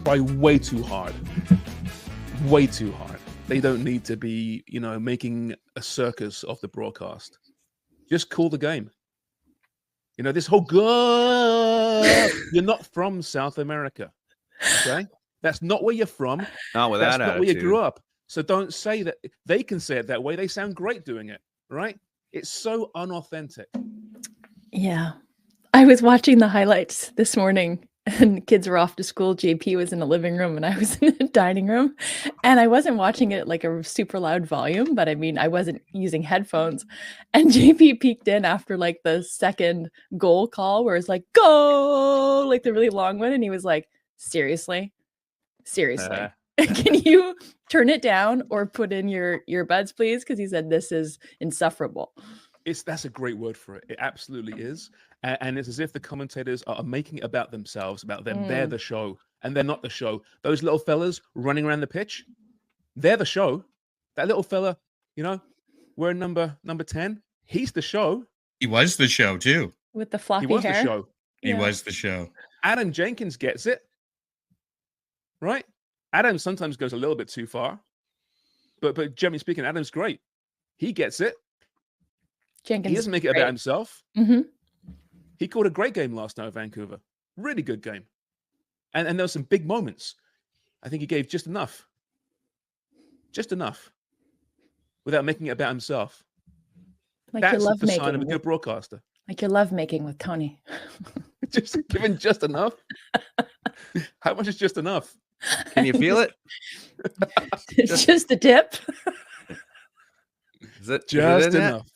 by way too hard. Way too hard. They don't need to be, making a circus of the broadcast. Just call the game. This whole you're not from South America. Okay? That's not where you're from. Not with That's that not where you attitude. grew up. So don't say that. They can say it that way. They sound great doing it, right? It's so unauthentic. Yeah. I was watching the highlights this morning and the kids were off to school. JP was in the living room and I was in the dining room, and I wasn't watching it like a super loud volume, but I mean, I wasn't using headphones, and JP peeked in after like the second goal call where it's like, go, like the really long one. And he was like, seriously, can you turn it down or put in your earbuds, please? Because he said, this is insufferable. That's a great word for it. It absolutely is. And it's as if the commentators are making it about themselves, about them. They're the show, and they're not the show. Those little fellas running around the pitch, they're the show. That little fella, wearing number 10, he's the show. He was the show too. With the floppy hair. He was the show. He was the show. Adam Jenkins gets it. Right? Adam sometimes goes a little bit too far. But generally speaking, Adam's great. He gets it. Jenkins, he doesn't make it about himself. Mm-hmm. He called a great game last night at Vancouver. Really good game. And there were some big moments. I think he gave just enough. Just enough. Without making it about himself. Like that's the sign of a good broadcaster. Like your love making with Tony. Just giving just enough. How much is just enough? Can you feel it? It's just a tip. Is it just enough?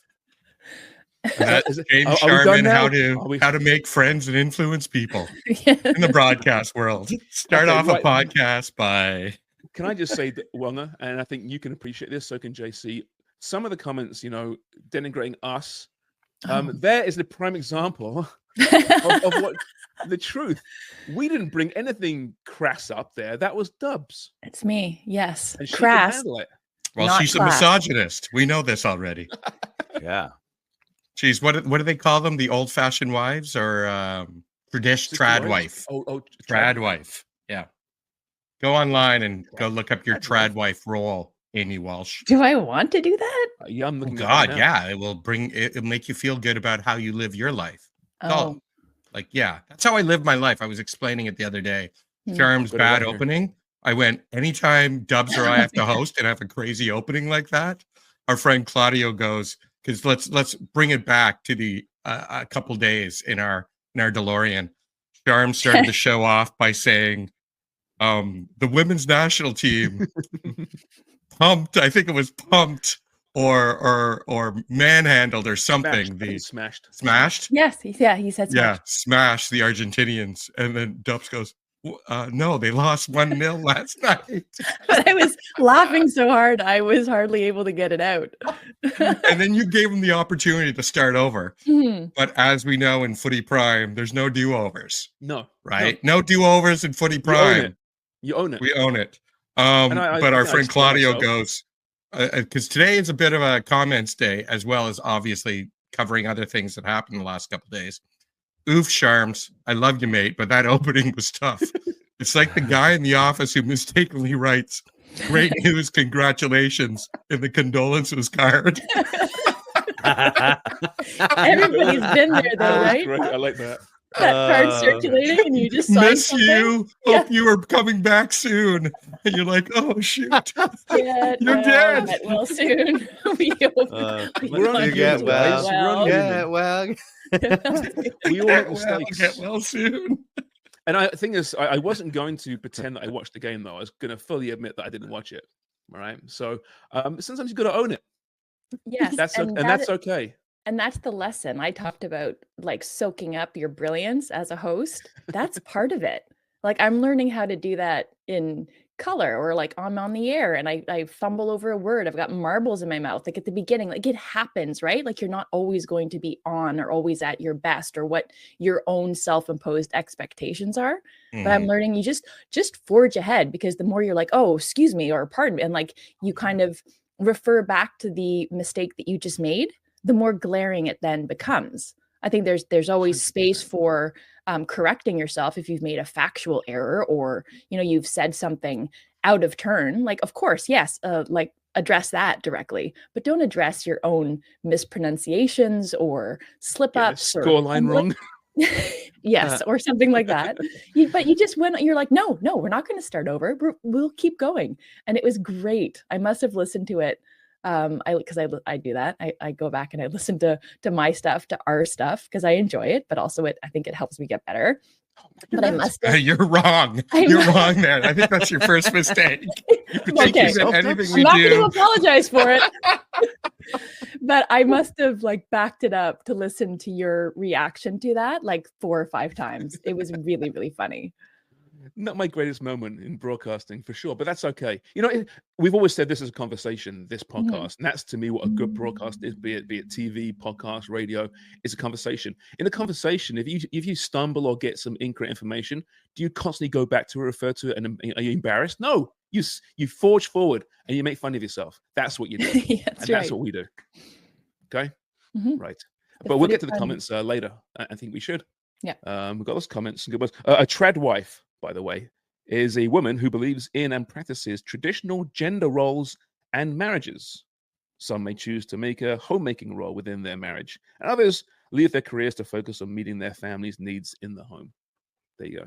That's James Sharman, how to make friends and influence people in the broadcast world. Start off a podcast by... Can I just say, that, Wonga, and I think you can appreciate this, so can JC, some of the comments, denigrating us, there is the prime example of what the truth. We didn't bring anything crass up there. That was Dubs. It's me, yes. And she crass. can handle it. Well, she's class. A misogynist. We know this already. Yeah. Geez, what do they call them? The old-fashioned wives or trad wife? Trad wife. Yeah. Go online and go look up your trad wife role, Amy Walsh. Do I want to do that? Yeah, I'm looking. God, yeah, it'll make you feel good about how you live your life. Oh, that's how I live my life. I was explaining it the other day. Charm's bad opening. I went, anytime Dubs or I have to host and have a crazy opening like that, our friend Claudio goes, because let's bring it back to the a couple days in our DeLorean. Charm started the show off by saying, the women's national team pumped. I think it was pumped or manhandled or something. Smashed. Yes, he said smashed. Yeah, smashed the Argentinians, and then Dubs goes, no, they lost 1-0 last night. But I was laughing so hard, I was hardly able to get it out. And then you gave him the opportunity to start over. Mm-hmm. But as we know in Footy Prime, there's no do-overs. No. Right? No do-overs in Footy Prime. You own it. We own it. But our friend Claudio goes, because today is a bit of a comments day, as well as obviously covering other things that happened in the last couple of days. Oof, Sharms, I love you, mate, but that opening was tough. It's like the guy in the office who mistakenly writes, great news, congratulations, in the condolences card. Everybody's been there, though, right? Great. I like that. That card circulating, and you just miss something. You. Yeah. Hope you are coming back soon. And you're like, oh shoot, you're dead. Get well soon. We hope we're on get well. Get well. We all make mistakes. Get well soon. And I think I wasn't going to pretend that I watched the game, though. I was going to fully admit that I didn't watch it. All right. So sometimes you've got to own it. Yes. That's okay. And that's the lesson I talked about, like soaking up your brilliance as a host. That's part of it. Like I'm learning how to do that in color, or like I'm on the air and I fumble over a word. I've got marbles in my mouth. Like at the beginning, like it happens, right? Like you're not always going to be on or always at your best or what your own self-imposed expectations are. But I'm learning you just forge ahead, because the more you're like, oh, excuse me, or pardon me, and like you kind of refer back to the mistake that you just made, the more glaring it then becomes. I think there's always space for correcting yourself if you've made a factual error, or you've said something out of turn. Like, of course, yes, like address that directly, but don't address your own mispronunciations or slip ups or scoreline wrong. Yes, or something like that. But you just went, you're like, no, we're not going to start over. We'll keep going. And it was great. I must have listened to it. Because I do that. I go back and I listen to my stuff, to our stuff, because I enjoy it, but also I think it helps me get better. But I must have. You're wrong. You're wrong there. I think that's your first mistake. You Okay. anything I'm not going to apologize for it. But I must have like backed it up to listen to your reaction to that like 4 or 5 times. It was really, really funny. Not my greatest moment in broadcasting for sure, but that's okay. We've always said this is a conversation, this podcast, and that's to me what a good broadcast is, be it TV, podcast, radio, is a conversation. In a conversation, if you stumble or get some incorrect information, do you constantly go back to refer to it, and are you embarrassed? No, you forge forward and you make fun of yourself. That's what you do. That's what we do. Okay, right. But we'll get to the comments later. I think we should. Yeah. We've got those comments and good ones. A trad wife, by the way, is a woman who believes in and practices traditional gender roles and marriages. Some may choose to make a homemaking role within their marriage, and others leave their careers to focus on meeting their family's needs in the home. There you go.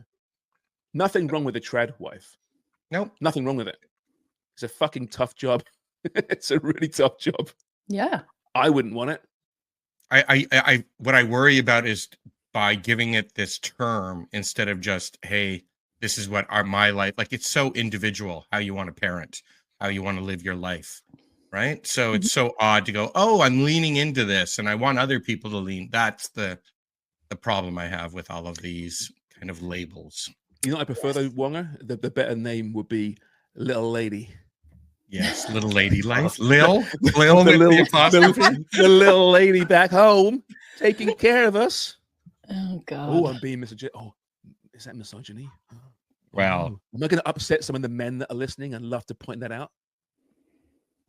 Nothing wrong with a trad wife. Nope. Nothing wrong with it. It's a fucking tough job. It's a really tough job. Yeah. I wouldn't want it. I what I worry about is by giving it this term instead of just, hey, this is what my life, like it's so individual how you want to parent, how you want to live your life, right? So it's so odd to go, oh, I'm leaning into this and I want other people to lean. That's the problem I have with all of these kind of labels. I prefer though, Wonger? The better name would be Little Lady. Yes, Little Lady life. Lil the little lady back home taking care of us. Oh God. Oh, I'm being misogyny. Oh, is that misogyny? Well, am I going to upset some of the men that are listening and love to point that out?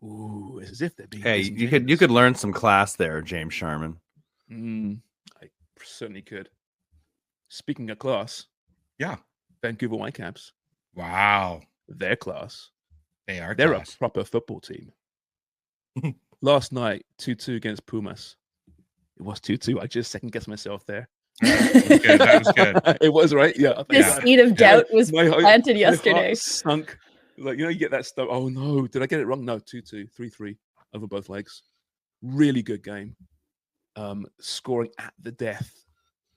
Ooh, it's as if they're being. Hey, you could learn some class there, James Sharman. I certainly could. Speaking of class, yeah, Vancouver Whitecaps. Wow, their class. They're class. A proper football team. Last night, 2-2 against Pumas. It was 2-2. I just second guessed myself there. That was good. It was, right? Yeah. The seed of doubt was planted yesterday. My heart sunk. Like, you get that stuff. Oh, no. Did I get it wrong? No, 2-2, 3-3 over both legs. Really good game. Scoring at the death.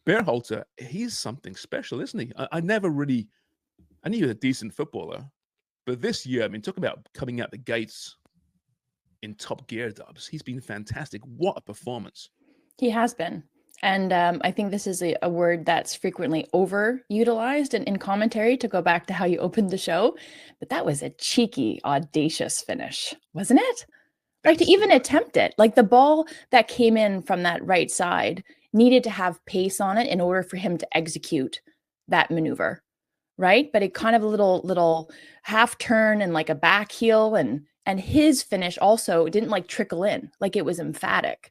Berhalter, he's something special, isn't he? I never really... I knew he was a decent footballer. But this year, talk about coming out the gates in top gear, Dubs. He's been fantastic. What a performance. He has been. And I think this is a word that's frequently overutilized in commentary, to go back to how you opened the show. But that was a cheeky, audacious finish, wasn't it? Like, to even attempt it. Like, the ball that came in from that right side needed to have pace on it in order for him to execute that maneuver. Right. But it kind of a little half turn and like a back heel, and his finish also didn't like trickle in, like it was emphatic.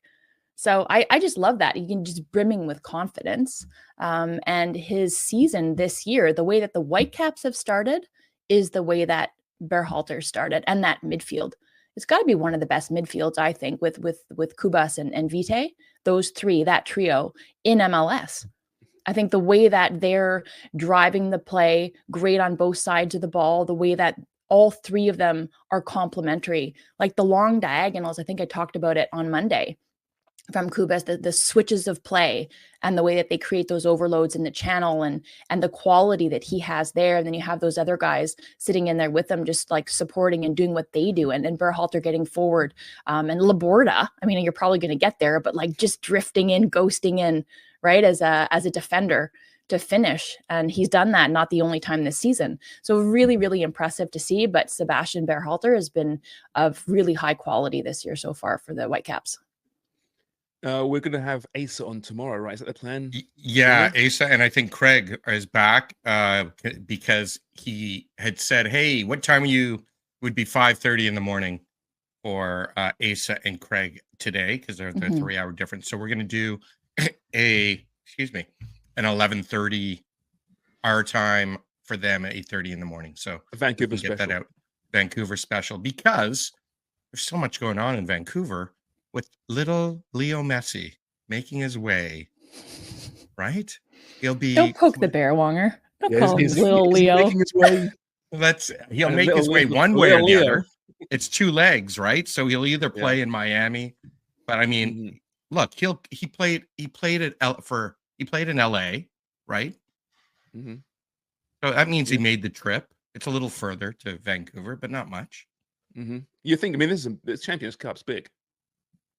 So I just love that. He can just brimming with confidence. And his season this year, the way that the Whitecaps have started is the way that Berhalter started, and that midfield. It's got to be one of the best midfields, I think, with Kubas and Vite, those three, that trio in MLS. I think the way that they're driving the play, great on both sides of the ball, the way that all three of them are complementary, like the long diagonals. I think I talked about it on Monday from Kubas, the switches of play and the way that they create those overloads in the channel, and the quality that he has there. And then you have those other guys sitting in there with them, just like supporting and doing what they do. And Berhalter getting forward, and Laborda. You're probably going to get there, but like just drifting in, ghosting in, right, as a defender to finish. And he's done that not the only time this season. So really, really impressive to see. But Sebastian Berhalter has been of really high quality this year so far for the Whitecaps. We're going to have Asa on tomorrow, right? Is that the plan? Yeah, Asa. And I think Craig is back because he had said, hey, what time would be 5:30 in the morning for Asa and Craig today, because they're 3-hour difference. So we're going to do an 11:30 our time for them at 8:30 in the morning. So Vancouver get that special. out. Vancouver special, because there's so much going on in Vancouver with little Leo Messi making his way. Right? He'll be. Don't poke the bear, Wonger. Don't Yeah, call him he's little Leo. making his way. He'll And make little his way Leo- one way or little the Leo. other. It's two legs, right? So he'll either play in Miami, but I mean, Mhm. look, he played in LA, right? Mhm. So that means he Yeah. made the trip. It's a little further to Vancouver, but not much. You think? I mean, this Champions Cup's big.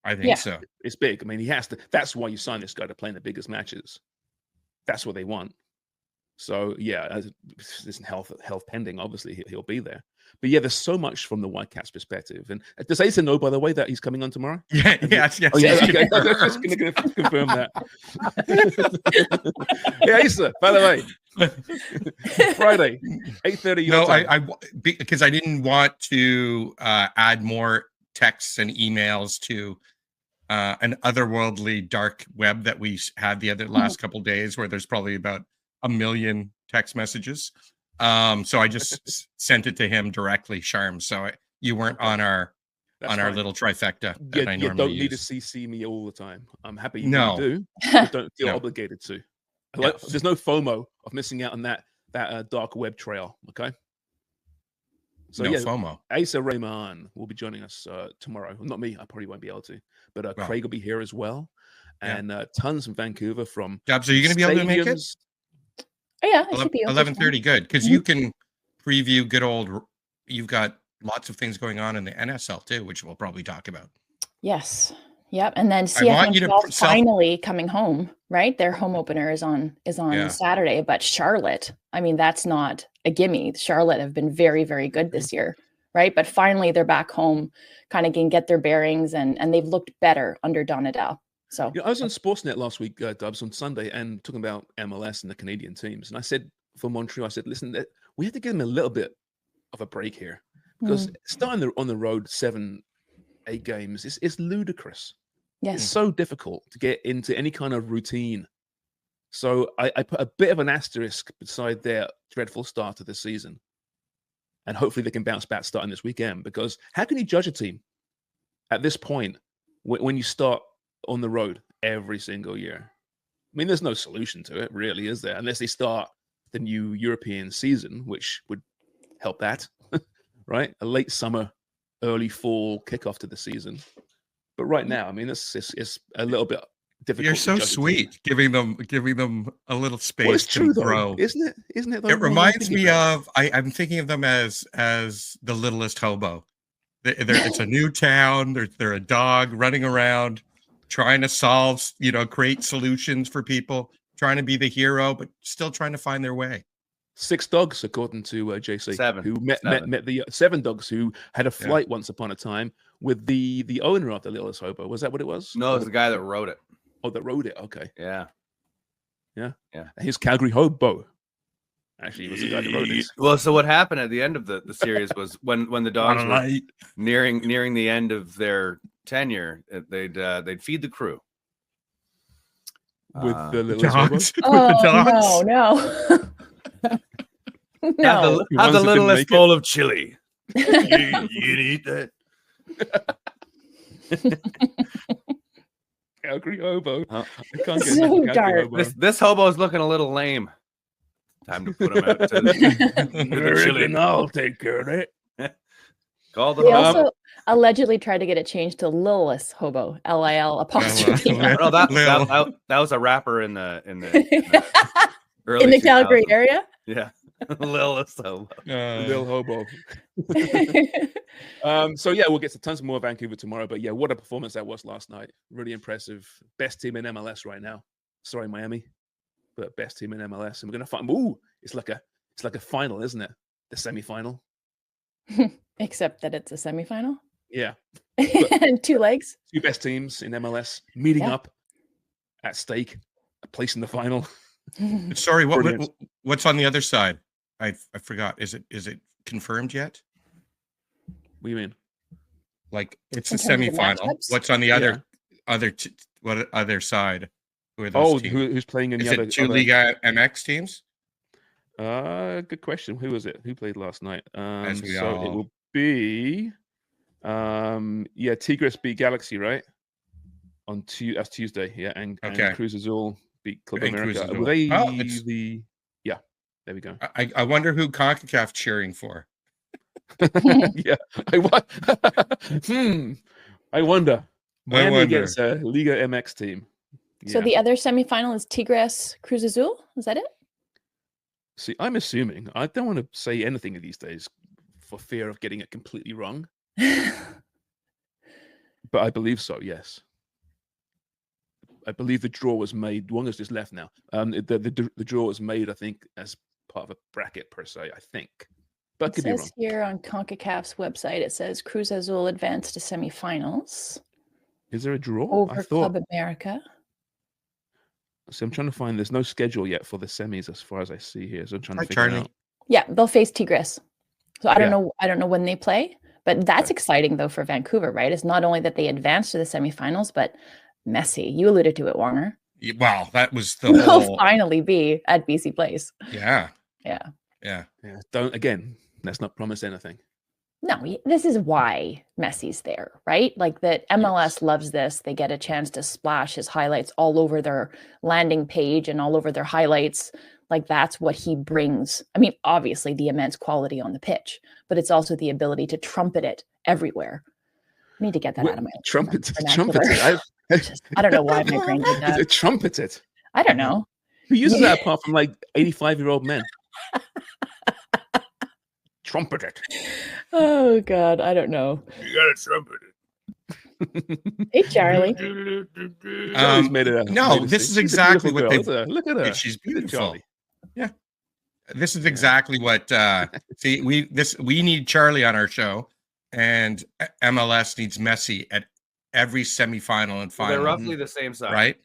I think Yeah. so. It's big. I mean, he has to. That's why you sign this guy to play in the biggest matches. That's what they want. So yeah, as this health pending, obviously he'll be there. But yeah, there's so much from the Whitecaps' perspective. And does Asa know, by the way, that he's coming on tomorrow? Yeah, yes. Oh yeah, it's okay. I'm just confirmed. going to confirm that. Yeah, Asa, by the way, Friday, 8:30. No, because I didn't want to add more texts and emails to an otherworldly dark web that we had the last couple of days, where there's probably about 1 million text messages. So I just sent it to him directly, Sharm. So you weren't on our fine. little trifecta that I You normally don't need to use. CC me all the time. I'm happy No. you do. But don't feel No. obligated to. Yes. There's no FOMO of missing out on that dark web trail. Okay. So No yeah, FOMO. Asa Rahman will be joining us tomorrow. Not me. I probably won't be able to. But Well. Craig will be here as well. Yeah. And tons from Vancouver from Dubs, are you going to be able to make it? stadiums. Oh yeah, it should be 11:30, good, because you can preview good old. You've got lots of things going on in the NSL too, which we'll probably talk about. Yes. Yep. And then I want you to CF finally coming home, right? Their home opener is on Saturday, but Charlotte, I mean, that's not a gimme. Charlotte have been very, very good this year, right? But finally they're back home, kind of can get their bearings, and they've looked better under Donadell. So I was on Sportsnet last week, Dubs, on Sunday, and talking about MLS and the Canadian teams. And I said for Montreal, I said, listen, we have to give them a little bit of a break here, because starting on the road 7-8 games is ludicrous. yes. It's so difficult to get into any kind of routine. So I put a bit of an asterisk beside their dreadful start to the season. And hopefully they can bounce back starting this weekend, because how can you judge a team at this point when you start on the road every single year? I mean, there's no solution to it, really, is there? Unless they start the new European season, which would help that, right? A late summer, early fall kickoff to the season. But right now, I mean, it's a little bit difficult. You're so to judge a team. sweet, giving them a little space Well, it's to true, grow. though, isn't it? Isn't it? Though, It reminds me of I'm thinking of them as the littlest hobo. It's a new town. They're a dog running around, trying to solve, create solutions for people, trying to be the hero, but still trying to find their way. 6 dogs, according to JC, Seven. who met the 7 dogs who had a flight once upon a time with the owner of the Littlest Hobo. Was that what it was? No, it's the guy that wrote it. Oh, that wrote it. Okay. Yeah. His Calgary Hobo. Actually, it was the guy that wrote it. Well, so what happened at the end of the series was when the dogs were nearing the end of their tenure, they'd feed the crew With the Littlest Hobo. Dogs. Oh no. No. Have the ones that didn't littlest make it. bowl of chili. You can eat that. Calgary Hobo. Huh? I can't get So enough Calgary dark. Hobo. This hobo's looking a little lame. Time to put him out to the chili. I'll take care of it. Call the They hobo. also allegedly tried to get it changed to Lillis Hobo, LIL apostrophe. No, that was a rapper in the early In the Calgary 2000s. area. Yeah. Lillis hobo. Lil Hobo. So yeah, we'll get to tons more Vancouver tomorrow. But yeah, what a performance that was last night. Really impressive. Best team in MLS right now. Sorry, Miami, but best team in MLS. And we're gonna find. Ooh, it's like a final, isn't it? The semifinal. Except that it's a semifinal. Yeah, And 2 legs. 2 best teams in MLS meeting Yeah. up at stake, a place in the final. Sorry, Brilliant. what's on the other side? I forgot. Is it confirmed yet? What do you mean? Like it's In the terms of the semifinal. matchups? What's on the other side? Who are those teams? Who's playing in Is the it two Liga MX teams? Good question. Who was it? Who played last night? It all... will be Tigres beat Galaxy, right? That's Tuesday, yeah, and Cruz Azul beat Club America. Were they yeah, there we go. I wonder who Concacaf cheering for. Yeah, I wonder. Miami against a Liga MX team. Yeah. So the other semifinal is Tigres Cruz Azul. Is that it? See, I'm assuming. I don't want to say anything these days for fear of getting it completely wrong. But I believe so, yes. I believe the draw was made. Wong has just left now. The draw was made, I think, as part of a bracket per se, I think. But it could be wrong. Here on CONCACAF's website, it says Cruz Azul advanced to semifinals. Is there a draw? Over Club America. So I'm trying to find. There's no schedule yet for the semis, as far as I see here. So I'm trying to figure it out. Yeah, they'll face Tigres. So I don't know. I don't know when they play, but that's exciting though for Vancouver, right? It's not only that they advanced to the semifinals, but Messi. You alluded to it, Wonger. Wow, that was the will finally be at BC Place. Yeah. Let's not promise anything. No, this is why Messi's there, right? Like that MLS loves this. They get a chance to splash his highlights all over their landing page and all over their highlights. Like that's what he brings. I mean, obviously the immense quality on the pitch, but it's also the ability to trumpet it everywhere. I need to get that out of my trumpet it. I don't know why my brain did that. Trumpet it. I don't know. Who uses that apart from like 85-year-old men? Trumpet it. Oh God, I don't know. You gotta trumpet it. Hey Charlie. This is exactly what they look at her. She's beautiful. Yeah. This is exactly what we need Charlie on our show, and MLS needs Messi at every semifinal and final. They're roughly the same size. Right?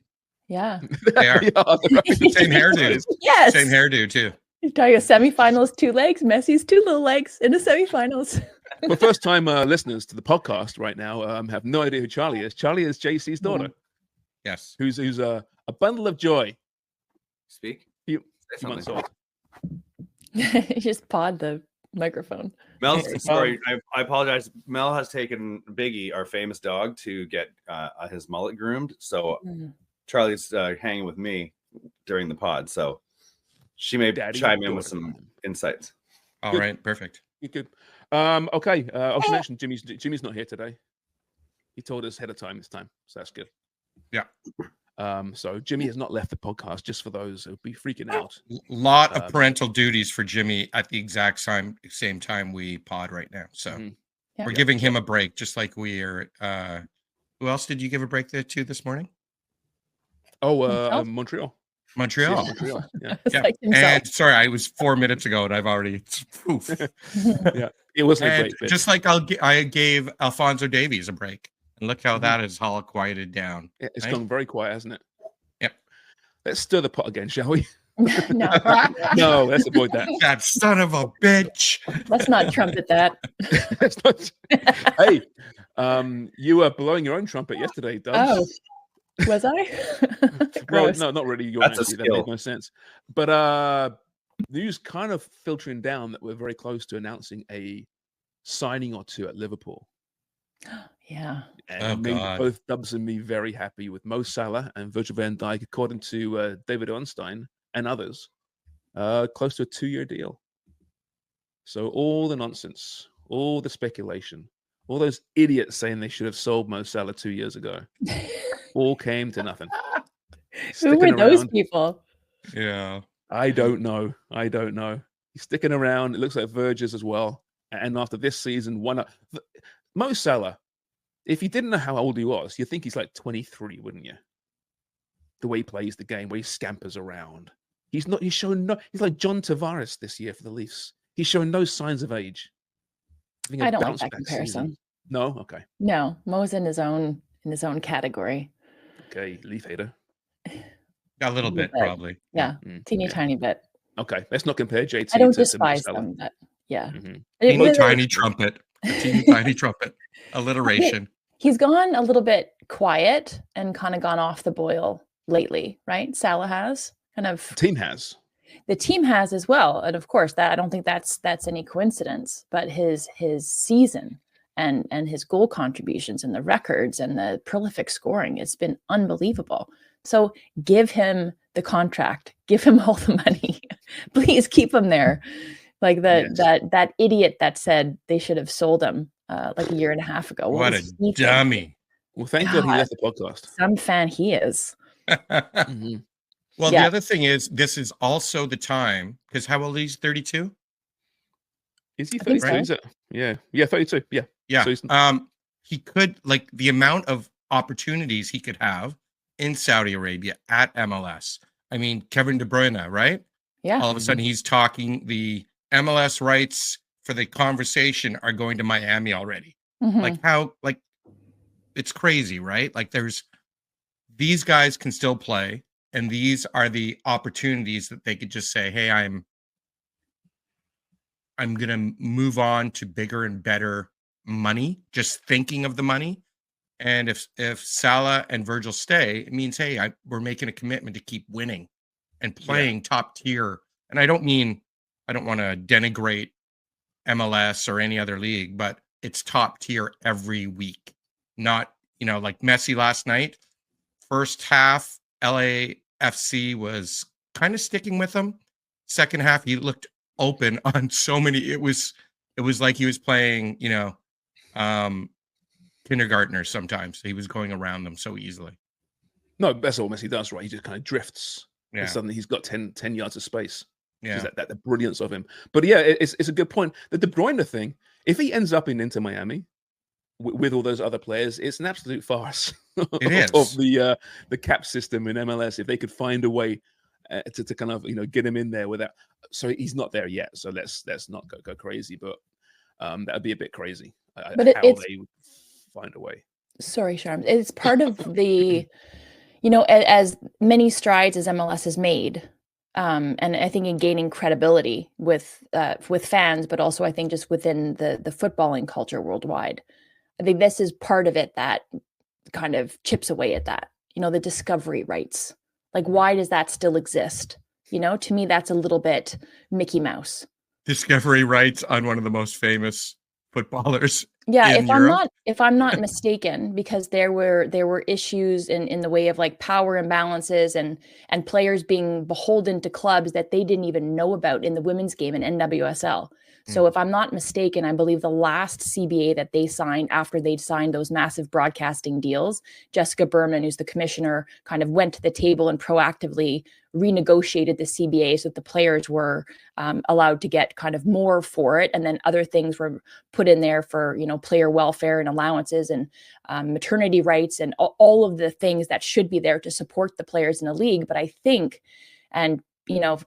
Yeah. They are. Same hairdo. Yes. Same hairdo too. You're talking a semifinals, 2 legs. Messi's 2 little legs in the semifinals. For first-time listeners to the podcast right now, have no idea who Charlie is. Charlie is JC's daughter. Yes. Who's a bundle of joy. Speak. Few months old. You just pawed the microphone. Sorry, I apologize. Mel has taken Biggie, our famous dog, to get his mullet groomed. So Charlie's hanging with me during the pod. So she may chime in with some insights. All right, perfect. Good. Okay. I should mention Jimmy's not here today. He told us ahead of time this time, so that's good. Yeah. So Jimmy has not left the podcast, just for those who'll be freaking out. Lot of parental duties for Jimmy at the exact same time we pod right now. So we're giving him a break, just like we are. Who else did you give a break to this morning? Montreal. Montreal. Yeah. And sorry, I was 4 minutes ago, and I've already. Yeah, it wasn't a great bit. Just like I gave Alphonso Davies a break, and look how that has all quieted down. It's gone very quiet, hasn't it? Yep. Let's stir the pot again, shall we? No, let's avoid that. That son of a bitch. Let's not trumpet that. Hey, you were blowing your own trumpet yesterday, Dubs. Oh. Was I? Well, no, not really. That's a skill. That made no sense. But news kind of filtering down that we're very close to announcing a signing or two at Liverpool. Yeah. And both Dubs and me very happy with Mo Salah and Virgil van Dijk, according to David Ornstein and others, close to a 2-year deal. So all the nonsense, all the speculation, all those idiots saying they should have sold Mo Salah 2 years ago. All came to nothing. Who were those people? Yeah. I don't know. He's sticking around. It looks like Virgil's as well. And after this season, Mo Salah, if you didn't know how old he was, you'd think he's like 23, wouldn't you? The way he plays the game, where he scampers around. He's like John Tavares this year for the Leafs. He's showing no signs of age. I don't like that comparison. Season. No? Okay. No, Mo's in his own category. Okay, Leaf hater. A little bit, probably. Yeah, tiny bit. Okay, let's not compare JT. I don't despise them, but yeah. Teeny tiny trumpet. Teeny tiny trumpet. Alliteration. He's gone a little bit quiet and kind of gone off the boil lately, right? Salah has kind of. The team has. The team has as well, and of course, that I don't think that's any coincidence. But his season and his goal contributions and the records and the prolific scoring, it's been unbelievable. So give him the contract, give him all the money, please keep him there. Like that idiot that said they should have sold him like a year and a half ago. What a dummy! Well, thank God he left the podcast. Some fan he is. Mm-hmm. Well, the other thing is, this is also the time, because how old is he? 32? Is he 32? Right? Is it? Yeah, 32. Yeah. So he could, like, the amount of opportunities he could have in Saudi Arabia at MLS. I mean, Kevin De Bruyne, right? Yeah. All of a sudden, he's talking the MLS rights for the conversation are going to Miami already. Mm-hmm. It's crazy, right? Like, these guys can still play. And these are the opportunities that they could just say, hey, I'm going to move on to bigger and better money, just thinking of the money. And if Salah and Virgil stay, it means, hey, we're making a commitment to keep winning and playing top tier. And I don't want to denigrate MLS or any other league, but it's top tier every week. Not, like Messi last night, first half, LAFC was kind of sticking with him. Second half, he looked open on so many. It was like he was playing, kindergartner sometimes. He was going around them so easily. No, that's all Messi does, right? He just kind of drifts. Yeah. And suddenly he's got 10 yards of space. Yeah. That the brilliance of him. But yeah, it's a good point. The De Bruyne thing, if he ends up in Inter Miami, with all those other players, it's an absolute farce. It is. Of the cap system in MLS. If they could find a way to kind of get him in there without, so he's not there yet. So let's not go crazy, but that would be a bit crazy. But they would find a way. Sorry, Sharm. It's part of the, as many strides as MLS has made. And I think in gaining credibility with fans, but also I think just within the footballing culture worldwide. I think this is part of it that kind of chips away at that, the discovery rights. Like, why does that still exist? To me, that's a little bit Mickey Mouse. Discovery rights on one of the most famous footballers. Yeah, in Europe. if I'm not mistaken, because there were issues in the way of like power imbalances and players being beholden to clubs that they didn't even know about in the women's game in NWSL. So if I'm not mistaken, I believe the last CBA that they signed after they'd signed those massive broadcasting deals, Jessica Berman, who's the commissioner, kind of went to the table and proactively renegotiated the CBA so that the players were allowed to get kind of more for it. And then other things were put in there for, player welfare and allowances and maternity rights and all of the things that should be there to support the players in the league. But I think, and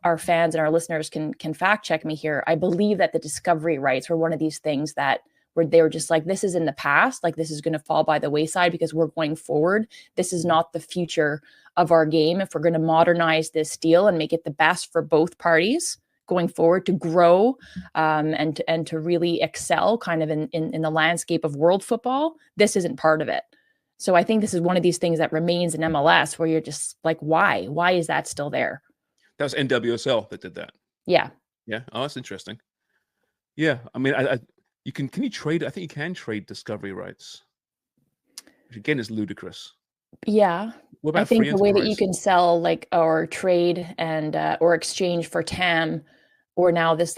our fans and our listeners can fact check me here, I believe that the discovery rights were one of these things that where they were just like, this is in the past, like this is going to fall by the wayside because we're going forward. This is not the future of our game. If we're going to modernize this deal and make it the best for both parties going forward to grow and to really excel kind of in the landscape of world football, this isn't part of it. So I think this is one of these things that remains in MLS where you're just like, why? Why is that still there? That was NWSL that did that. Yeah. Yeah. Oh, that's interesting. Yeah. I mean, can you trade? I think you can trade discovery rights, which again is ludicrous. Yeah. What about I think the way that you can sell or trade and or exchange for TAM, or now this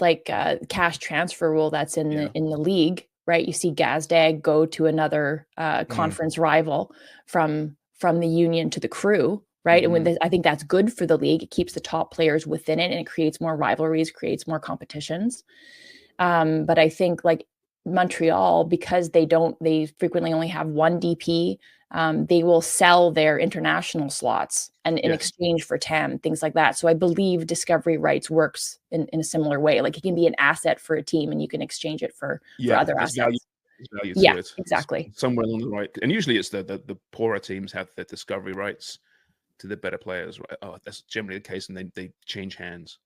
cash transfer rule that's in the league, right? You see Gazdag go to another conference rival from the union to the crew. Right. Mm-hmm. And I think that's good for the league. It keeps the top players within it and it creates more rivalries, creates more competitions. But I think Montreal, because they frequently only have one DP, they will sell their international slots and in exchange for TAM, things like that. So I believe discovery rights works in a similar way. Like it can be an asset for a team and you can exchange it for other assets. Value to it. Exactly. Somewhere along the right. And usually it's the poorer teams have the discovery rights to the better players, right? Oh, that's generally the case, and they change hands.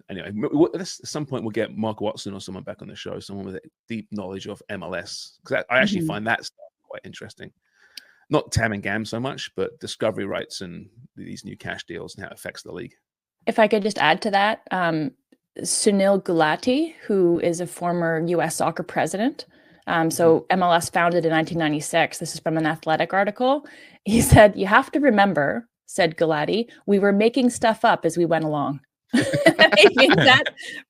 Anyway, at some point we'll get Mark Watson or someone back on the show, someone with a deep knowledge of MLS, because I actually find that stuff quite interesting. not Tam and Gam so much, but discovery rights and these new cash deals and how it affects the league. If I could just add to that, Sunil Gulati, who is a former U.S. soccer president. So MLS founded in 1996. This is from an Athletic article. He said, "You have to remember," said Gulati, "we were making stuff up as we went along." I think that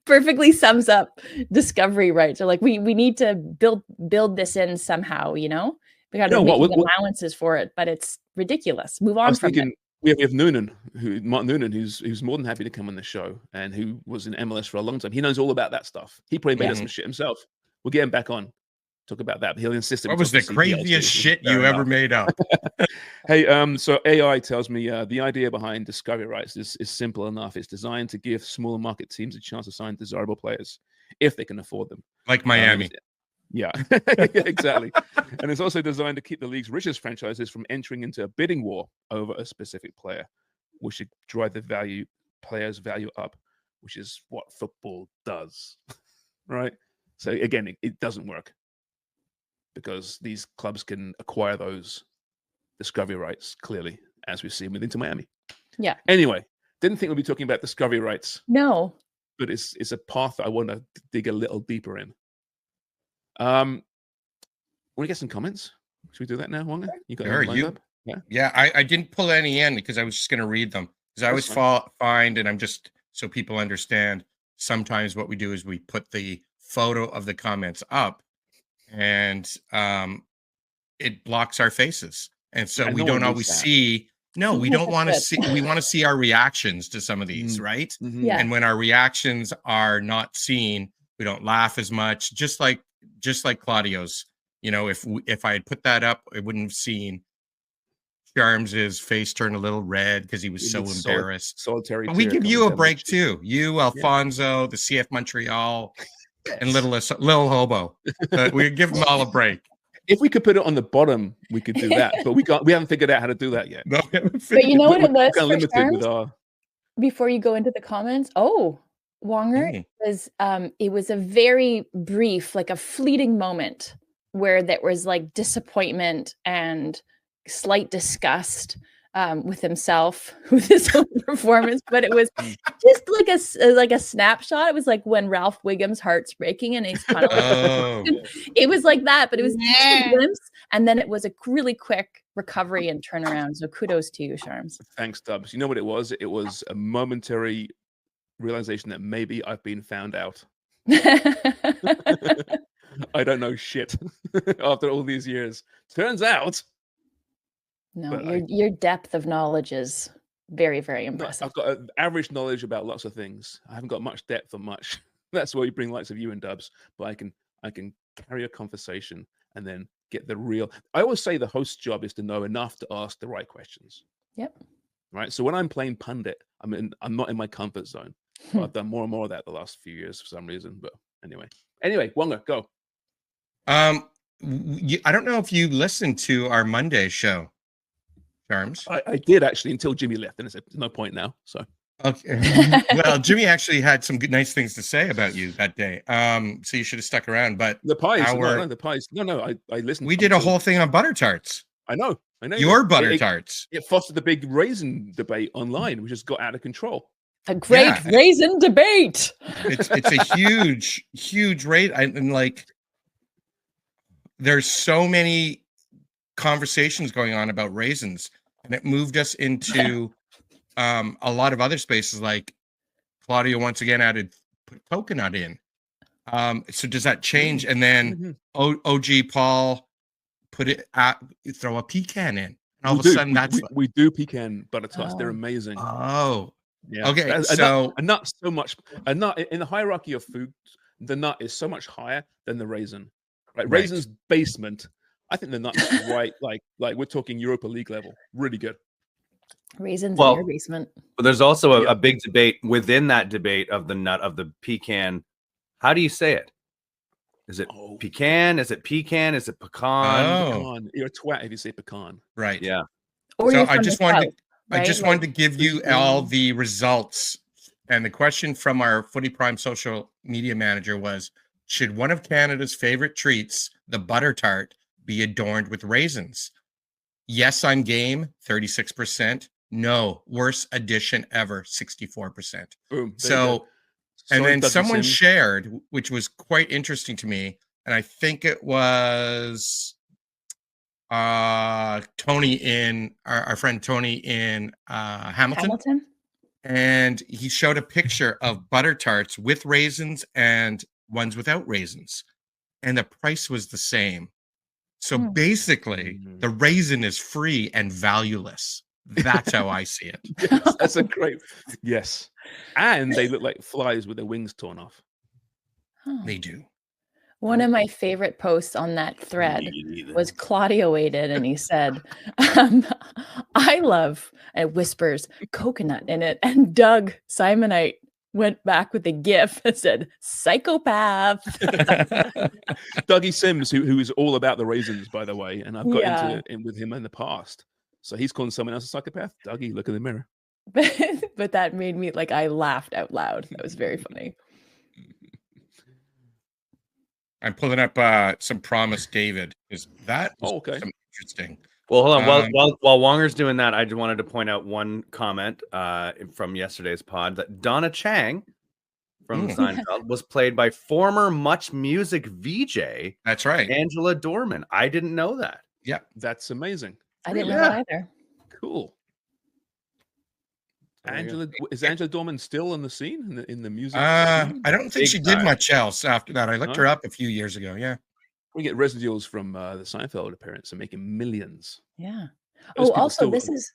perfectly sums up discovery rights. So like we need to build this in somehow, you know? We got to make allowances for it, but it's ridiculous. Move on from it. We have Mark Noonan, who's more than happy to come on the show and who was in MLS for a long time. He knows all about that stuff. He probably made some shit himself. We'll get him back on. Talk about that. He'll insist. What was the craziest shit you ever made up? Hey, so AI tells me the idea behind discovery rights is simple enough. It's designed to give smaller market teams a chance to sign desirable players if they can afford them. Like Miami. Yeah, exactly. And it's also designed to keep the league's richest franchises from entering into a bidding war over a specific player, which should drive the player's value up, which is what football does, right? So again, it doesn't work because these clubs can acquire those discovery rights clearly, as we've seen with Inter Miami. Yeah. Anyway, didn't think we'd be talking about discovery rights. No. But it's a path I want to dig a little deeper in. Want to get some comments? Should we do that now, Wonga? You got you? Up? Yeah. I didn't pull any in because I was just going to read them because I always find, and I'm just so people understand. Sometimes what we do is we put the photo of the comments up, and it blocks our faces, and so we don't always see. No, we don't want to see. We want to see our reactions to some of these, right? Mm-hmm. Yeah. And when our reactions are not seen, we don't laugh as much. Just like Claudio's, you know, if I had put that up, I wouldn't have seen Sharms' face turn a little red because he was so embarrassed. Solitary. But we give you a break too. You, Alfonso, the CF Montreal, and little hobo. We give them all a break. If we could put it on the bottom, we could do that. But we haven't figured out how to do that yet. No, but you know what it was for limited with our... Before you go into the comments, Wonger it was a very brief, like a fleeting moment where there was like disappointment and slight disgust with himself, with his own performance, but it was just like a snapshot. It was like when Ralph Wiggum's heart's breaking and he's kind of it was like that, but it was just a glimpse, and then it was a really quick recovery and turnaround. So kudos to you, Sharms. Thanks, Dubs. You know what it was? It was a momentary realization that maybe I've been found out. I don't know shit after all these years. Turns out. No, your depth of knowledge is very, very impressive. I've got an average knowledge about lots of things. I haven't got much depth on much. That's why we bring likes of you and Dubs. But I can carry a conversation and then get the real. I always say the host's job is to know enough to ask the right questions. Yep. Right. So when I'm playing pundit, I'm not in my comfort zone. I've done more and more of that the last few years for some reason. But anyway, Wonga, go. I don't know if you listened to our Monday show, Sharms. I did actually until Jimmy left, and it's no point now. So okay. Well, Jimmy actually had some nice things to say about you that day. So you should have stuck around. But the pies, the pies. No, I listened. We did a whole thing on butter tarts. I know. Your butter tarts. It fostered the big raisin debate online, which just got out of control. A great raisin debate. It's a huge rate. And like, there's so many conversations going on about raisins, and it moved us into a lot of other spaces. Like Claudio once again put coconut in. So does that change? And then OG Paul throw a pecan in, and all of a sudden we do pecan butter tarts. They're amazing. Oh, yeah. Okay. A nut so much. A nut in the hierarchy of food, the nut is so much higher than the raisin. Right, raisin's basement. I think the nut is right, like we're talking Europa League level. Really good. Raisins in your basement. But there's also a big debate within that debate of the nut of the pecan. How do you say it? Is it pecan? Is it pecan? Is it pecan? Pecan. You're a twat if you say pecan. Right. Yeah. So I just wanted to give you all the results. And the question from our Footy Prime social media manager was, should one of Canada's favorite treats, the butter tart, be adorned with raisins? Yes, I'm game, 36%. No, worst addition ever, 64%. Boom. There you So, go. and Sorry, then Dougie someone Sims. shared, which was quite interesting to me, and I think it was Tony in our friend Tony in Hamilton. And he showed a picture of butter tarts with raisins and ones without raisins, and the price was the same. So basically, the raisin is free and valueless. That's how I see it. Yes, that's a great. Yes, and they look like flies with their wings torn off. They do. One of my favorite posts on that thread was Claudio weighed in, and he said, I love, and whispers, coconut in it. And Doug Simonite went back with a gif that said, psychopath. Dougie Sims, who is all about the raisins, by the way, and I've got into it with him in the past. So he's calling someone else a psychopath. Dougie, look in the mirror. But that made me, like, I laughed out loud. That was very funny. I'm pulling up some Promise David. Is that some interesting? Well, hold on. While Wonger's doing that, I just wanted to point out one comment from yesterday's pod that Donna Chang from Seinfeld was played by former Much Music VJ. That's right, Angela Dorman. I didn't know that. Yeah, that's amazing. I didn't know that either. Cool. Is Angela Dorman still in the scene in the music? I don't think she did much else after that. I looked her up a few years ago. Yeah, we get residuals from the Seinfeld appearance and making millions. Yeah. Also, this is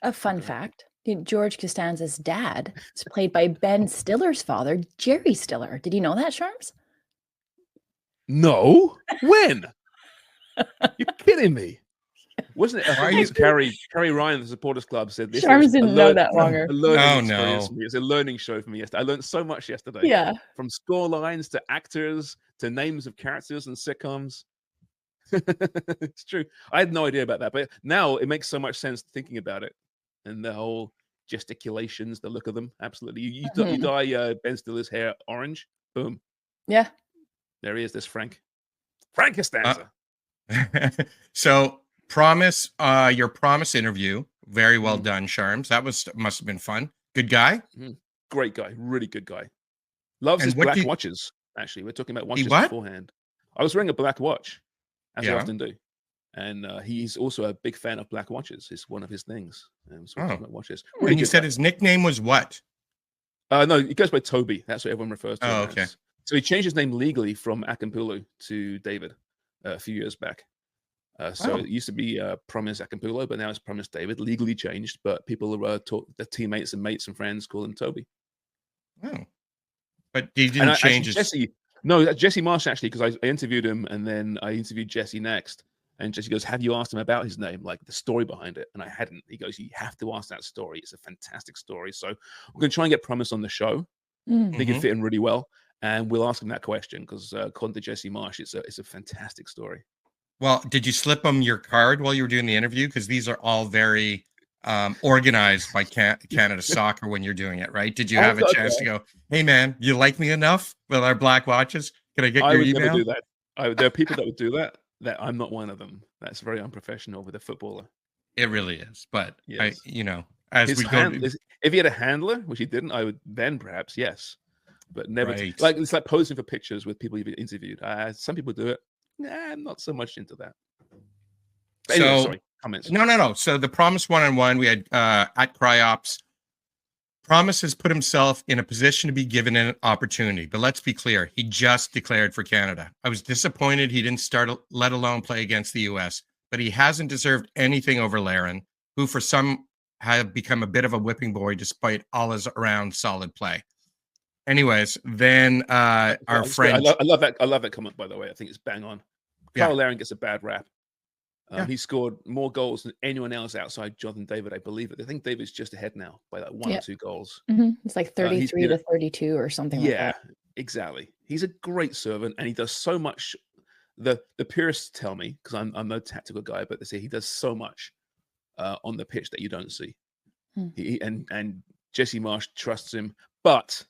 a fun fact. George Costanza's dad is played by Ben Stiller's father, Jerry Stiller. Did you know that, Sharms? No. When? You're kidding me. Wasn't it? Carrie Ryan, the Supporters Club, said this. Sharms didn't know that longer. No. It's a learning show for me yesterday. I learned so much yesterday. Yeah. From score lines to actors to names of characters and sitcoms. It's true. I had no idea about that, but now it makes so much sense thinking about it. And the whole gesticulations, the look of them. Absolutely. You dye Ben Stiller's hair orange. Boom. Yeah. There he is, this Frank Costanza. So Promise, your Promise interview, very well done, Sharms. That must have been fun. Good guy. Great guy, really good guy. Loves his black watches. Actually, we're talking about watches beforehand. I was wearing a black watch, as I often do, and he's also a big fan of black watches. It's one of his things. So about watches. Really, and you said his nickname was what? No, he goes by Toby. That's what everyone refers to him okay. as. So he changed his name legally from Akampulu to David a few years back. So it used to be Promise Akampulo, but now it's Promise David, legally changed. But people the teammates and mates and friends call him Toby. Oh, but he didn't change his. Jesse Marsh actually, because I interviewed him and then I interviewed Jesse next, and Jesse goes, "Have you asked him about his name, like the story behind it?" And I hadn't. He goes, "You have to ask that story. It's a fantastic story." So we're going to try and get Promise on the show. I think it'd fit in really well, and we'll ask him that question because according to Jesse Marsh, it's a fantastic story. Well, did you slip him your card while you were doing the interview? Because these are all very organized by Canada Soccer when you're doing it, right? Did you have a chance to go, "Hey, man, you like me enough with our black watches? Can I get your email?" I would never do that. There are people that would do that. That I'm not one of them. That's very unprofessional with a footballer. It really is. But, yes. If he had a handler, which he didn't, I would then perhaps, yes. But never. Right. It's like posing for pictures with people you've interviewed. Some people do it. Nah, I'm not so much into that. But anyway, sorry, comments. No. So the Promise one-on-one, we had at Cryops. Promise has put himself in a position to be given an opportunity. But let's be clear, he just declared for Canada. I was disappointed he didn't start, let alone play against the U.S. But he hasn't deserved anything over Larin, who for some have become a bit of a whipping boy despite all his around solid play. Anyways, then our friend, I love that comment, by the way. I think it's bang on. Carl Larin gets a bad rap. He scored more goals than anyone else outside Jonathan David, I believe it. I think David's just ahead now by like 1 or 2 goals. It's like 33 to 32 or something like that. Yeah, exactly. He's a great servant and he does so much. The purists tell me, because I'm no tactical guy, but they say he does so much on the pitch that you don't see. And Jesse Marsh trusts him, but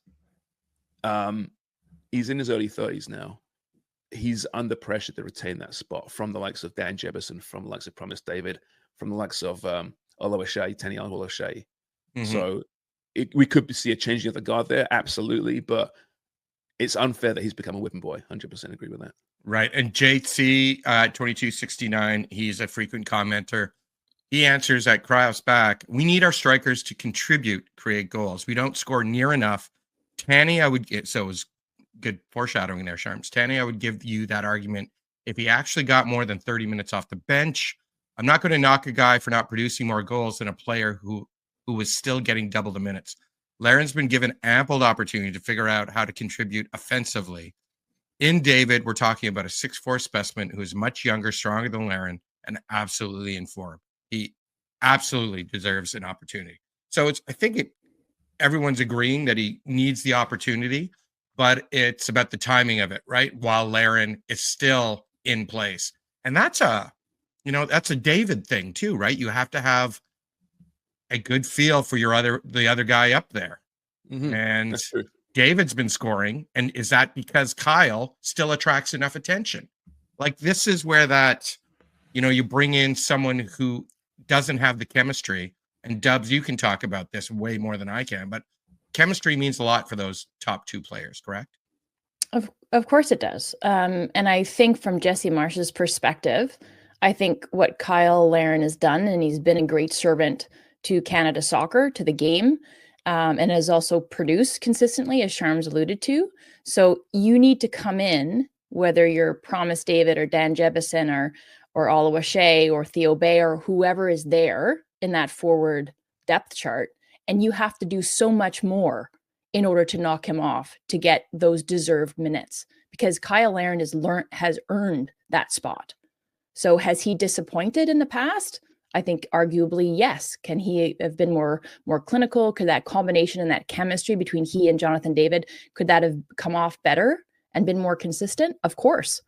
he's in his early 30s now. He's under pressure to retain that spot from the likes of Dan Jebison, from the likes of Promise David, from the likes of Oluwaseyi, Tenny Oluwaseyi. Mhm. So we could see a changing of the guard there, absolutely, but it's unfair that he's become a whipping boy. 100% agree with that. Right. And JC 2269, he's a frequent commenter. He answers at Cryos back. We need our strikers to contribute, create goals. We don't score near enough. Tanny, I would get, so it was good foreshadowing there, Sharms. Tanny, I would give you that argument if he actually got more than 30 minutes off the bench. I'm not going to knock a guy for not producing more goals than a player who was still getting double the minutes. Larin's been given ample opportunity to figure out how to contribute offensively. In David, we're talking about a 6'4" specimen who is much younger, stronger than Larin, and absolutely in form. He absolutely deserves an opportunity. So I think everyone's agreeing that he needs the opportunity, but it's about the timing of it, right? While Larin is still in place. And that's a David thing too, right? You have to have a good feel for the other guy up there. Mm-hmm. And David's been scoring. And is that because Kyle still attracts enough attention? Like, this is where that, you bring in someone who doesn't have the chemistry. And Dubs, you can talk about this way more than I can, but chemistry means a lot for those top two players, correct? Of course it does. And I think from Jesse Marsh's perspective, I think what Kyle Larin has done, and he's been a great servant to Canada soccer, to the game, and has also produced consistently, as Sharms alluded to. So you need to come in, whether you're Promise David or Dan Jebison or Oluwaseyi or Theo Bay or whoever is there in that forward depth chart, and you have to do so much more in order to knock him off to get those deserved minutes, because Kyle Larin has earned that spot. So has he disappointed in the past? I think arguably, yes. Can he have been more clinical? Could that combination and that chemistry between he and Jonathan David, could that have come off better and been more consistent? Of course.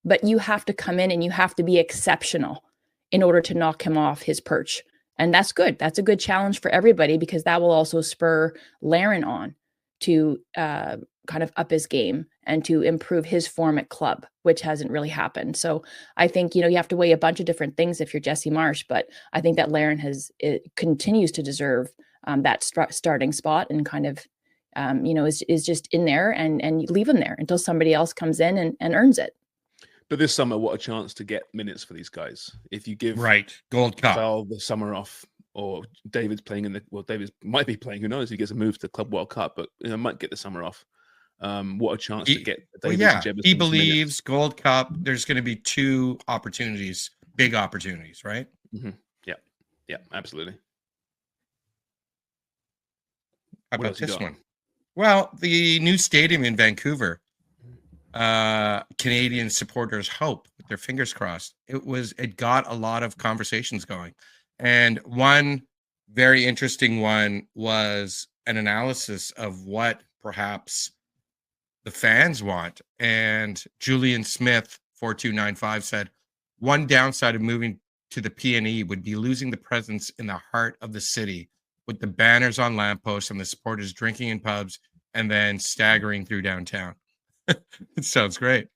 But you have to come in and you have to be exceptional in order to knock him off his perch. And that's good. That's a good challenge for everybody, because that will also spur Larin on to kind of up his game and to improve his form at club, which hasn't really happened. So I think, you have to weigh a bunch of different things if you're Jesse Marsh, but I think that Larin continues to deserve that starting spot, and kind of, is just in there, and leave him there until somebody else comes in and earns it. But this summer, what a chance to get minutes for these guys. If you give Gold Cup Kyle the summer off, or David's playing David might be playing, who knows, he gets a move to Club World Cup, but might get the summer off. What a chance to get David and Jebison. He believes Gold Cup, there's going to be two opportunities, big opportunities, right? Mm-hmm. Yeah, absolutely. How about this one? Well, the new stadium in Vancouver, Canadian supporters hope, with their fingers crossed. It got a lot of conversations going. And one very interesting one was an analysis of what perhaps the fans want. And Julian Smith, 4295, said, one downside of moving to the P&E would be losing the presence in the heart of the city, with the banners on lampposts and the supporters drinking in pubs and then staggering through downtown. It sounds great.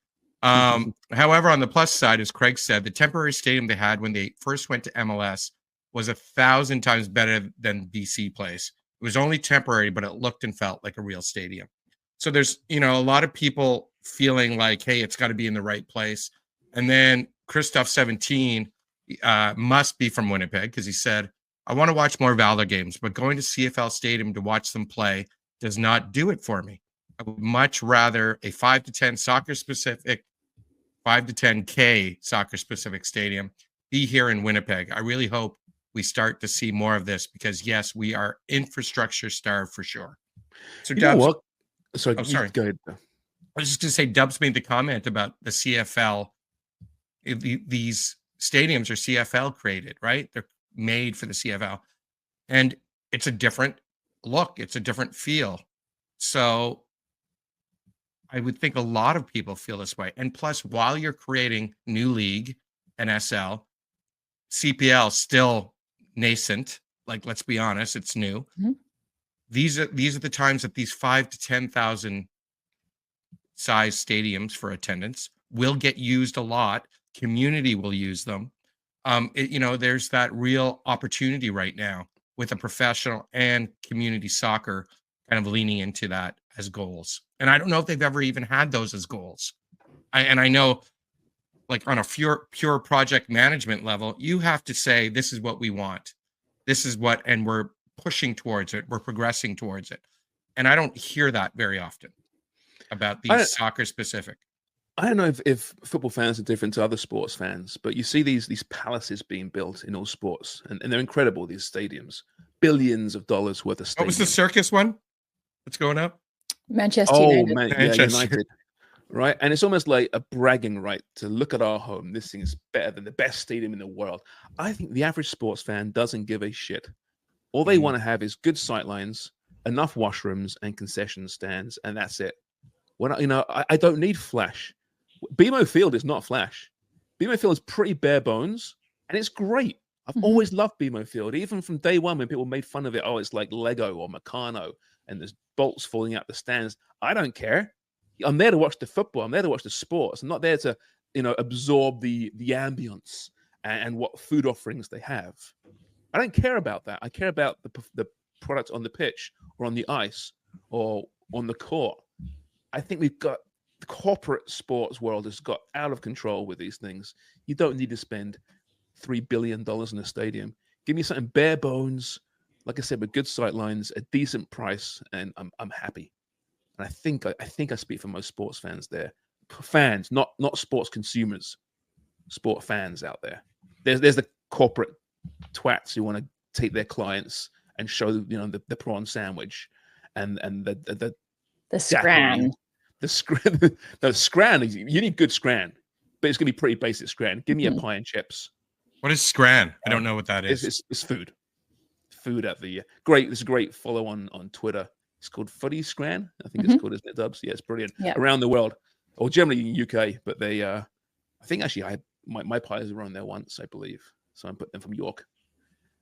However, on the plus side, as Craig said, the temporary stadium they had when they first went to MLS was 1,000 times better than BC Place. It was only temporary, but it looked and felt like a real stadium. So there's, a lot of people feeling like, hey, it's got to be in the right place. And then Christoph 17 must be from Winnipeg, because he said, I want to watch more Valor games, but going to CFL Stadium to watch them play does not do it for me. I would much rather a 5 to 10 soccer specific, 5 to 10K soccer specific stadium be here in Winnipeg. I really hope we start to see more of this, because yes, we are infrastructure starved for sure. So you know what? Sorry, go ahead. I was just going to say, Dubs made the comment about the CFL. These stadiums are CFL created, right? They're made for the CFL, and it's a different look. It's a different feel. So I would think a lot of people feel this way. And plus, while you're creating new league and SL, CPL still nascent. Like, let's be honest, it's new. Mm-hmm. These are the times that these 5 to 10,000 size stadiums for attendance will get used a lot. Community will use them. There's that real opportunity right now with a professional and community soccer kind of leaning into that as goals. And I don't know if they've ever even had those as goals. I know, like on a pure project management level, you have to say, this is what we want. This is what, and we're pushing towards it. We're progressing towards it. And I don't hear that very often about these soccer specific. I don't know if football fans are different to other sports fans, but you see these palaces being built in all sports, and they're incredible, these stadiums. Billions of dollars worth of stadiums. What was the circus one? What's going up? Manchester United. United. Right? And it's almost like a bragging right to look at our home. This thing is better than the best stadium in the world. I think the average sports fan doesn't give a shit. All they want to have is good sightlines, enough washrooms and concession stands, and that's it. I don't need flash. BMO Field is not flash. BMO Field is pretty bare bones, and it's great. I've always loved BMO Field, even from day one when people made fun of it. Oh, it's like Lego or Meccano, and there's bolts falling out the stands. I don't care. I'm there to watch the football. I'm there to watch the sports. I'm not there to, absorb the ambience and what food offerings they have. I don't care about that. I care about the product on the pitch or on the ice or on the court. I think we've got the corporate sports world has got out of control with these things. You don't need to spend $3 billion in a stadium. Give me something bare bones, like I said, with good sight lines, a decent price, and I'm happy. And I think I speak for most sports fans there. Fans, not sports consumers, sport fans out there. There's the corporate twats who want to take their clients and show the prawn sandwich and the scran. The scran. You need good scran, but it's gonna be pretty basic scran. Give me a pie and chips. What is scran? I don't know what that is. It's food. Food at the great. There's a great follow on Twitter. It's called Footy Scran. I think it's called, isn't it, Dubs? Yeah, it's brilliant. Yep. Around the world, or generally in UK, but they, I think actually my pies were on there once, I believe. So I put them from York.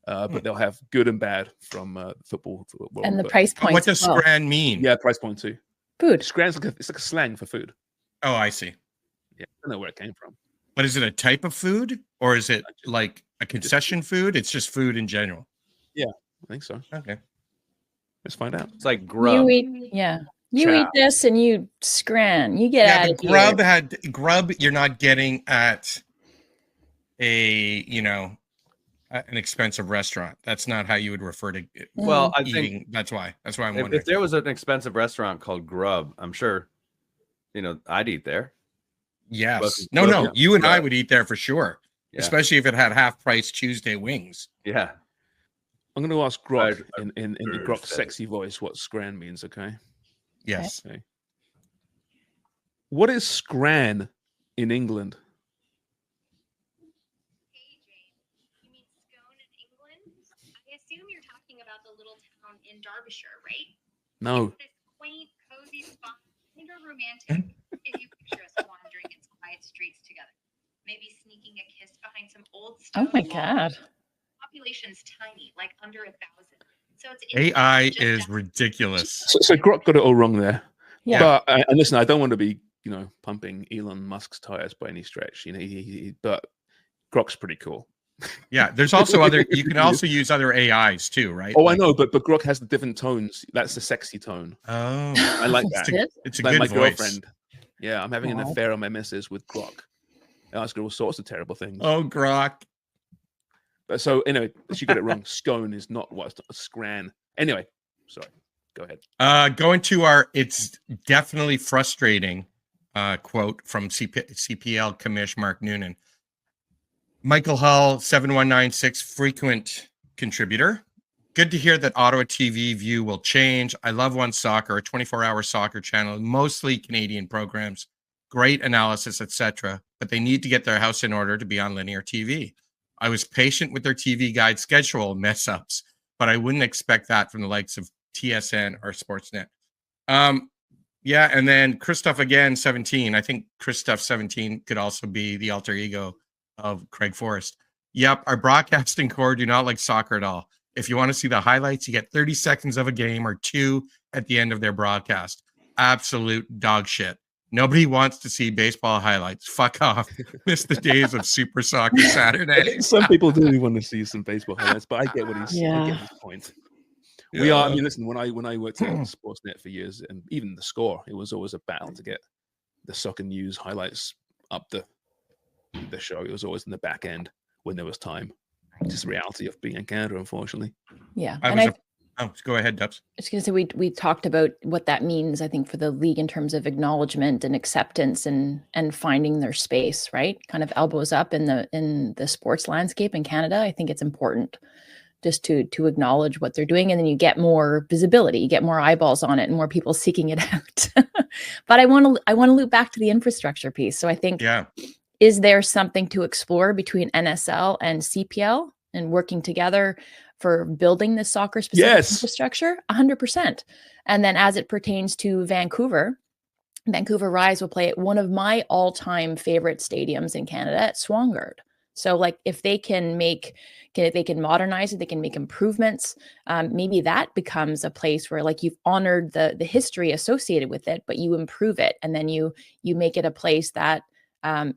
But they'll have good and bad from football world. And the price point. What does scran mean? Yeah, price point too. Food. Scran's it's like a slang for food. Oh, I see. Yeah, I don't know where it came from. But is it a type of food, or is it like a concession food? It's just food in general. Yeah, I think so. Okay. Let's find out. It's like grub. You eat this and you scran. You get out of here. Grub. You're not getting at an expensive restaurant. That's not how you would refer to it. Well, I eating. think That's why I'm wondering. If there was an expensive restaurant called Grub, I'm sure, I'd eat there. Yes. No. You and I would eat there for sure, especially if it had half price Tuesday wings. Yeah. I'm going to ask Grok in the Grok sexy voice what scran means, okay? Yes. Okay. What is scran in England? Hey, Jane. You mean scone in England? I assume you're talking about the little town in Derbyshire, right? No. It's this quaint, cozy spot, kind of romantic if you picture us wandering its quiet streets together. Maybe sneaking a kiss behind some old stone Oh my God. Population's tiny, like under 1,000. So it's AI is ridiculous. So Grok got it all wrong there. Yeah. But and listen, I don't want to be pumping Elon Musk's tires by any stretch. But Grok's pretty cool. Yeah, there's also you can also use other AIs too, right? Oh, I know, but Grok has the different tones. That's the sexy tone. Oh, I like that. It's a like good my voice. girlfriend. Yeah, I'm having an affair on my missus with Grok. I ask her all sorts of terrible things. Oh, Grok. But so anyway, she got it wrong. Scone is not what it's a scran. Anyway, sorry. Go ahead. Going to it's definitely frustrating quote from CPL commish Mark Noonan. Michael Hull, 7196, frequent contributor. Good to hear that Ottawa TV View will change. I love One Soccer, a 24-hour soccer channel, mostly Canadian programs, great analysis, etc. But they need to get their house in order to be on linear TV. I was patient with their TV guide schedule mess-ups, but I wouldn't expect that from the likes of TSN or Sportsnet. Yeah, and then Christoph again, 17. I think Christoph 17 could also be the alter ego of Craig Forrest. Yep, our broadcasting core do not like soccer at all. If you want to see the highlights, you get 30 seconds of a game or two at the end of their broadcast. Absolute dog shit. Nobody wants to see baseball highlights. Fuck off. Miss the days of Super Soccer Saturdays. Some people do want to see some baseball highlights, but I get what I Yeah. get his point. We are. I mean, listen. When I worked at Sportsnet for years, and even the Score, it was always a battle to get the soccer news highlights up the show. It was always in the back end when there was time. Just the reality of being in Canada, unfortunately. Yeah. Go ahead, Dubs. I was going to say we talked about what that means, I think, for the league in terms of acknowledgement and acceptance and finding their space, right? Kind of elbows up in the sports landscape in Canada. I think it's important just to acknowledge what they're doing, and then you get more visibility, you get more eyeballs on it, and more people seeking it out. But I want to loop back to the infrastructure piece. So I think, is there something to explore between NSL and CPL and working together for building this soccer specific infrastructure? 100%. And then as it pertains to Vancouver Rise will play at one of my all-time favorite stadiums in Canada at Swangard. So like if they can modernize it, they can make improvements. Maybe that becomes a place where like you've honored the history associated with it, but you improve it. And then you make it a place that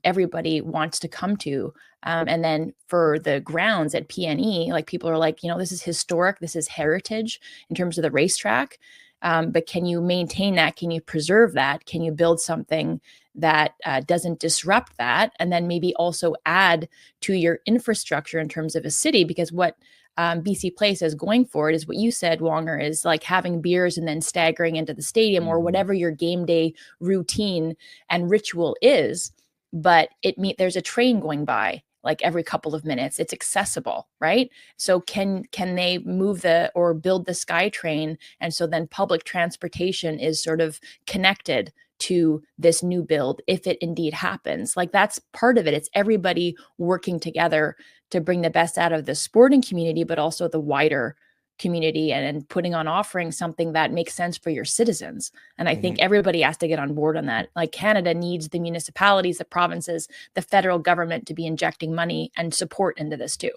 everybody wants to come to. And then for the grounds at PNE, like people are like, this is historic, this is heritage in terms of the racetrack. But can you maintain that? Can you preserve that? Can you build something that doesn't disrupt that? And then maybe also add to your infrastructure in terms of a city, because what BC Place is going for it is what you said, Wonger, is like having beers and then staggering into the stadium or whatever your game day routine and ritual is. But there's a train going by like every couple of minutes. It's accessible, right? So can they move or build the SkyTrain? And so then public transportation is sort of connected to this new build if it indeed happens. Like that's part of it. It's everybody working together to bring the best out of the sporting community, but also the wider community, and putting on offering something that makes sense for your citizens. And I think everybody has to get on board on that. Like Canada needs the municipalities, the provinces, the federal government to be injecting money and support into this too.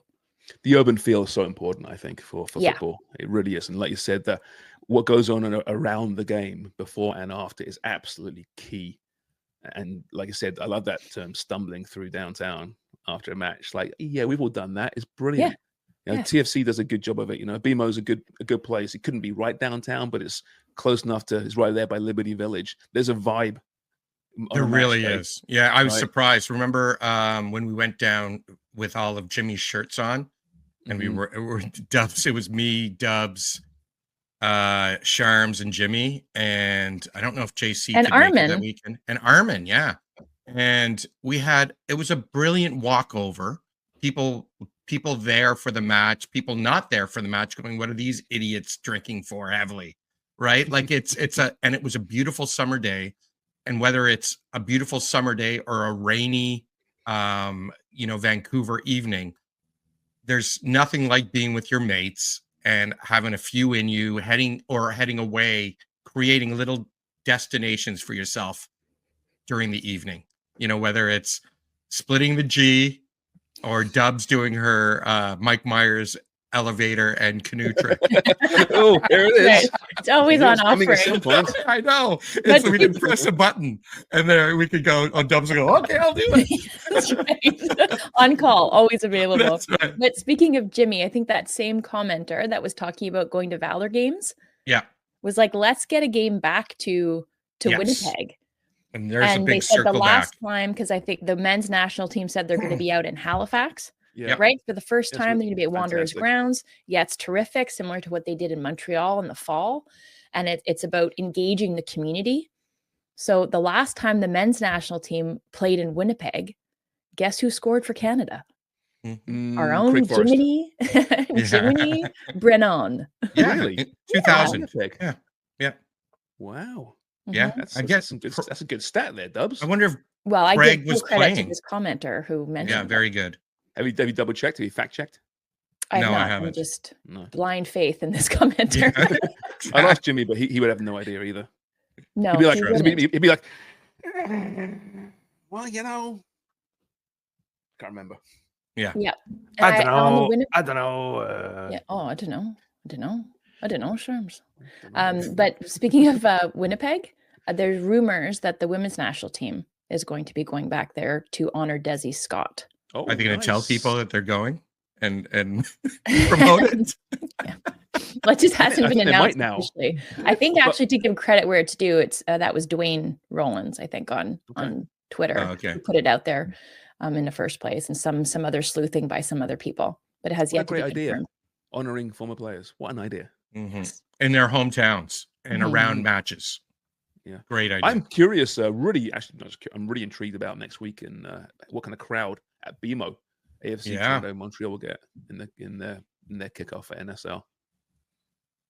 The urban feel is so important, I think, for football. It really is. And like you said, that what goes on around the game before and after is absolutely key. And like I said, I love that term, stumbling through downtown after a match. Like, we've all done that. It's brilliant. Yeah. TFC does a good job of it. BMO's a good place. It couldn't be right downtown, but it's close enough it's right there by Liberty Village. There's a vibe. There really is. Yeah, I was surprised. Remember when we went down with all of Jimmy's shirts on, and we were Dubs. It was me, Dubs, Sharms, and Jimmy, and I don't know if JC and could Armin make it that weekend. And Armin, yeah. And it was a brilliant walkover. People there for the match, people not there for the match going, what are these idiots drinking for heavily? Right? Like and it was a beautiful summer day. And whether it's a beautiful summer day or a rainy, Vancouver evening, there's nothing like being with your mates and having a few in you, heading away, creating little destinations for yourself during the evening, whether it's splitting the G, or Dubs doing her Mike Myers elevator and canoe trip. Oh, there it is. Right. It's always on offering. I know. We didn't press a button, and there we could go. Dubs will go, okay, I'll do it. That's right. On call, always available. That's right. But speaking of Jimmy, I think that same commenter that was talking about going to Valor games, was like, let's get a game back to Winnipeg. And there's a big they said circle the last back. time, because I think the men's national team said they're going to be out in Halifax, right? For the first time, they're going to be at Wanderers grounds. Yeah, it's terrific, similar to what they did in Montreal in the fall. And it's about engaging the community. So the last time the men's national team played in Winnipeg, guess who scored for Canada? Our own Jimmy Brennan. Yeah, really? 2000. Yeah. Wow. Yeah, that's a good stat there, Dubs. I wonder if I Greg give was credit playing. to this commenter who mentioned. Yeah, very good. Have you double checked? Have you fact checked? I haven't. I'm just blind faith in this commenter. Yeah. I asked Jimmy, but he would have no idea either. No, he'd be like, well, can't remember. Yeah. I don't know. Yeah. Oh, I don't know, Sharms. But speaking of Winnipeg, there's rumors that the women's national team is going to be going back there to honor Desi Scott. Oh, Are they going to tell people that they're going and Yeah. promote it? Well, it just hasn't I been think they might announced now. officially. I think actually to give credit where it's due, it's that was Dwayne Rollins, I think, on Twitter, Oh, okay. who put it out there in the first place, and some other sleuthing by some other people, but it has What a yet to be great idea. confirmed. Honoring former players. What an idea. In their hometowns and around matches. Yeah. Great idea. I'm curious, I'm really intrigued about next week and what kind of crowd at BMO AFC Toronto Montreal will get in their kickoff at NSL.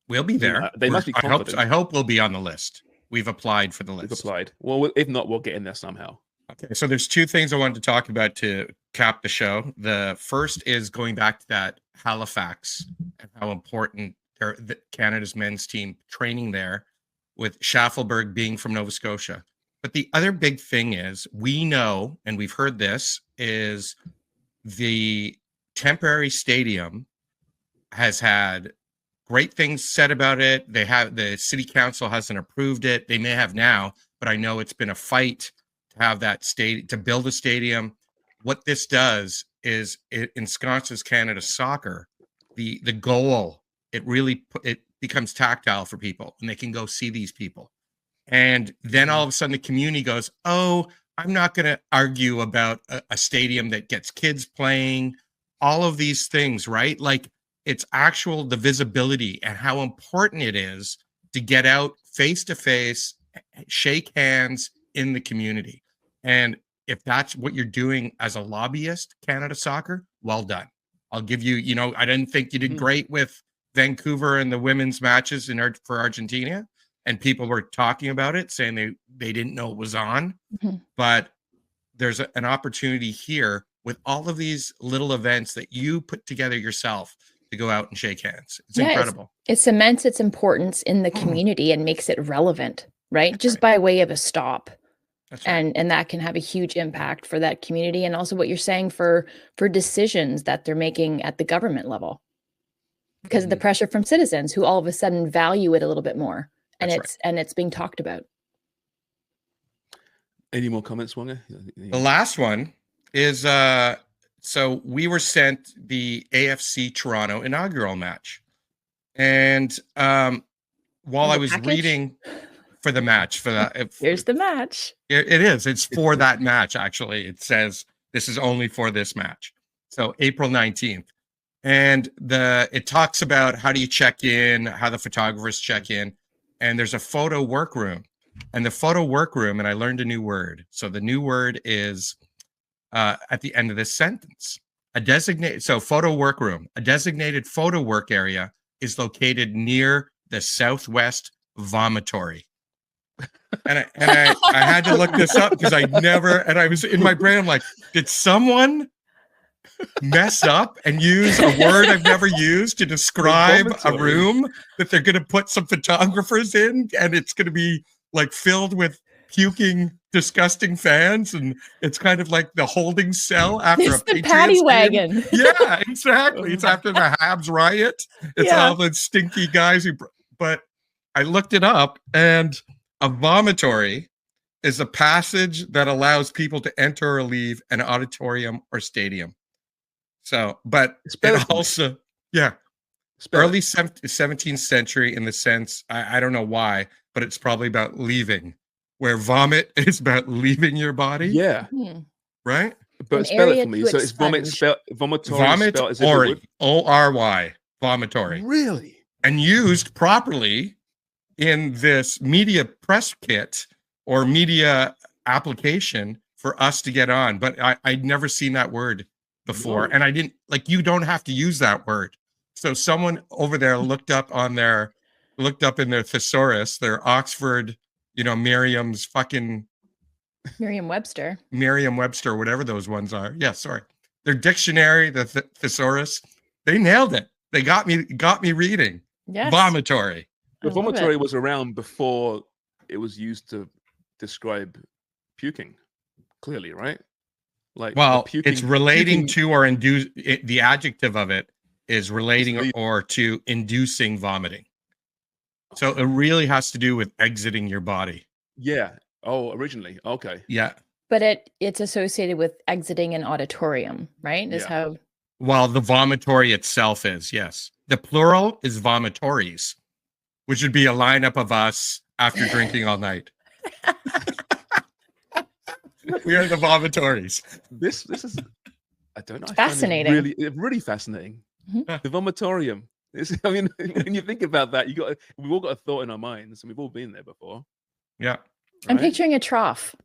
We'll be there. They must be confident. I hope we'll be on the list. We've applied for the list. We've applied. Well, if not, we'll get in there somehow. Okay, so there's two things I wanted to talk about to cap the show. The first is going back to that Halifax and how important Canada's men's team training there, with Schaffelberg being from Nova Scotia. But the other big thing is, we know, and we've heard this, is the temporary stadium has had great things said about it. The city council hasn't approved it. They may have now, but I know it's been a fight to have that to build a stadium. What this does is it ensconces Canada soccer. The goal, it becomes tactile for people, and they can go see these people. And then all of a sudden the community goes, oh, I'm not going to argue about a stadium that gets kids playing, all of these things, right? Like, it's the visibility and how important it is to get out face to face, shake hands in the community. And if that's what you're doing as a lobbyist, Canada Soccer, well done. I'll give you, I didn't think you did great with Vancouver and the women's matches for Argentina. And people were talking about it, saying they didn't know it was on. Mm-hmm. But there's an opportunity here with all of these little events that you put together yourself to go out and shake hands. It's incredible. It cements its importance in the community and makes it relevant, right? That's just by way of a stop. That's right. And that can have a huge impact for that community, and also what you're saying for decisions that they're making at the government level, because of the pressure from citizens who all of a sudden value it a little bit more, and it's being talked about. Any more comments, Wonger? The last one is so we were sent the AFC Toronto inaugural match. And while I was reading for the match, here's the match. It is. It's for that match, actually. It says this is only for this match. So April 19th. And it talks about how do you check in, how the photographers check in. And there's a photo workroom. And the photo workroom, and I learned a new word. So the new word is at the end of this sentence. Photo workroom. A designated photo work area is located near the Southwest Vomitory. And I had to look this up because I was in my brain, I'm like, did someone mess up and use a word I've never used to describe a room that they're going to put some photographers in, and it's going to be like filled with puking, disgusting fans, and it's kind of like the holding cell after a Patriots paddy game. wagon. Yeah, exactly. It's after the Habs riot. It's all the stinky guys but I looked it up, and a vomitory is a passage that allows people to enter or leave an auditorium or stadium. So, but it also, early 17th century in the sense, I don't know why, but it's probably about leaving, where vomit is about leaving your body. Yeah. Right? But spell it for me. So it's vomitory. Vomitory. O-R-Y. Vomitory. Really? And used properly in this media press kit or media application for us to get on. But I'd never seen that word before. And I didn't, you don't have to use that word. So someone over there looked up in their thesaurus, their Oxford, Merriam's fucking Merriam-Webster, whatever those ones are. Yeah, sorry. Their dictionary, the thesaurus, they nailed it. They got me reading. Yes. Vomitory. The vomitory was around before it was used to describe puking, clearly, right? It's relating to or induce. The adjective of it is relating or to inducing vomiting. So it really has to do with exiting your body. Yeah. Oh, originally. Okay. Yeah. But it's associated with exiting an auditorium, right? Is Yeah. how. Well, the vomitory itself is, yes. The plural is vomitories, which would be a lineup of us after drinking all night. We are the vomitories. This is, I don't know. It's fascinating. Really fascinating. Mhm. The vomitorium. I mean, when you think about that, we've all got a thought in our minds, and we've all been there before. Yeah. I'm right? picturing a trough.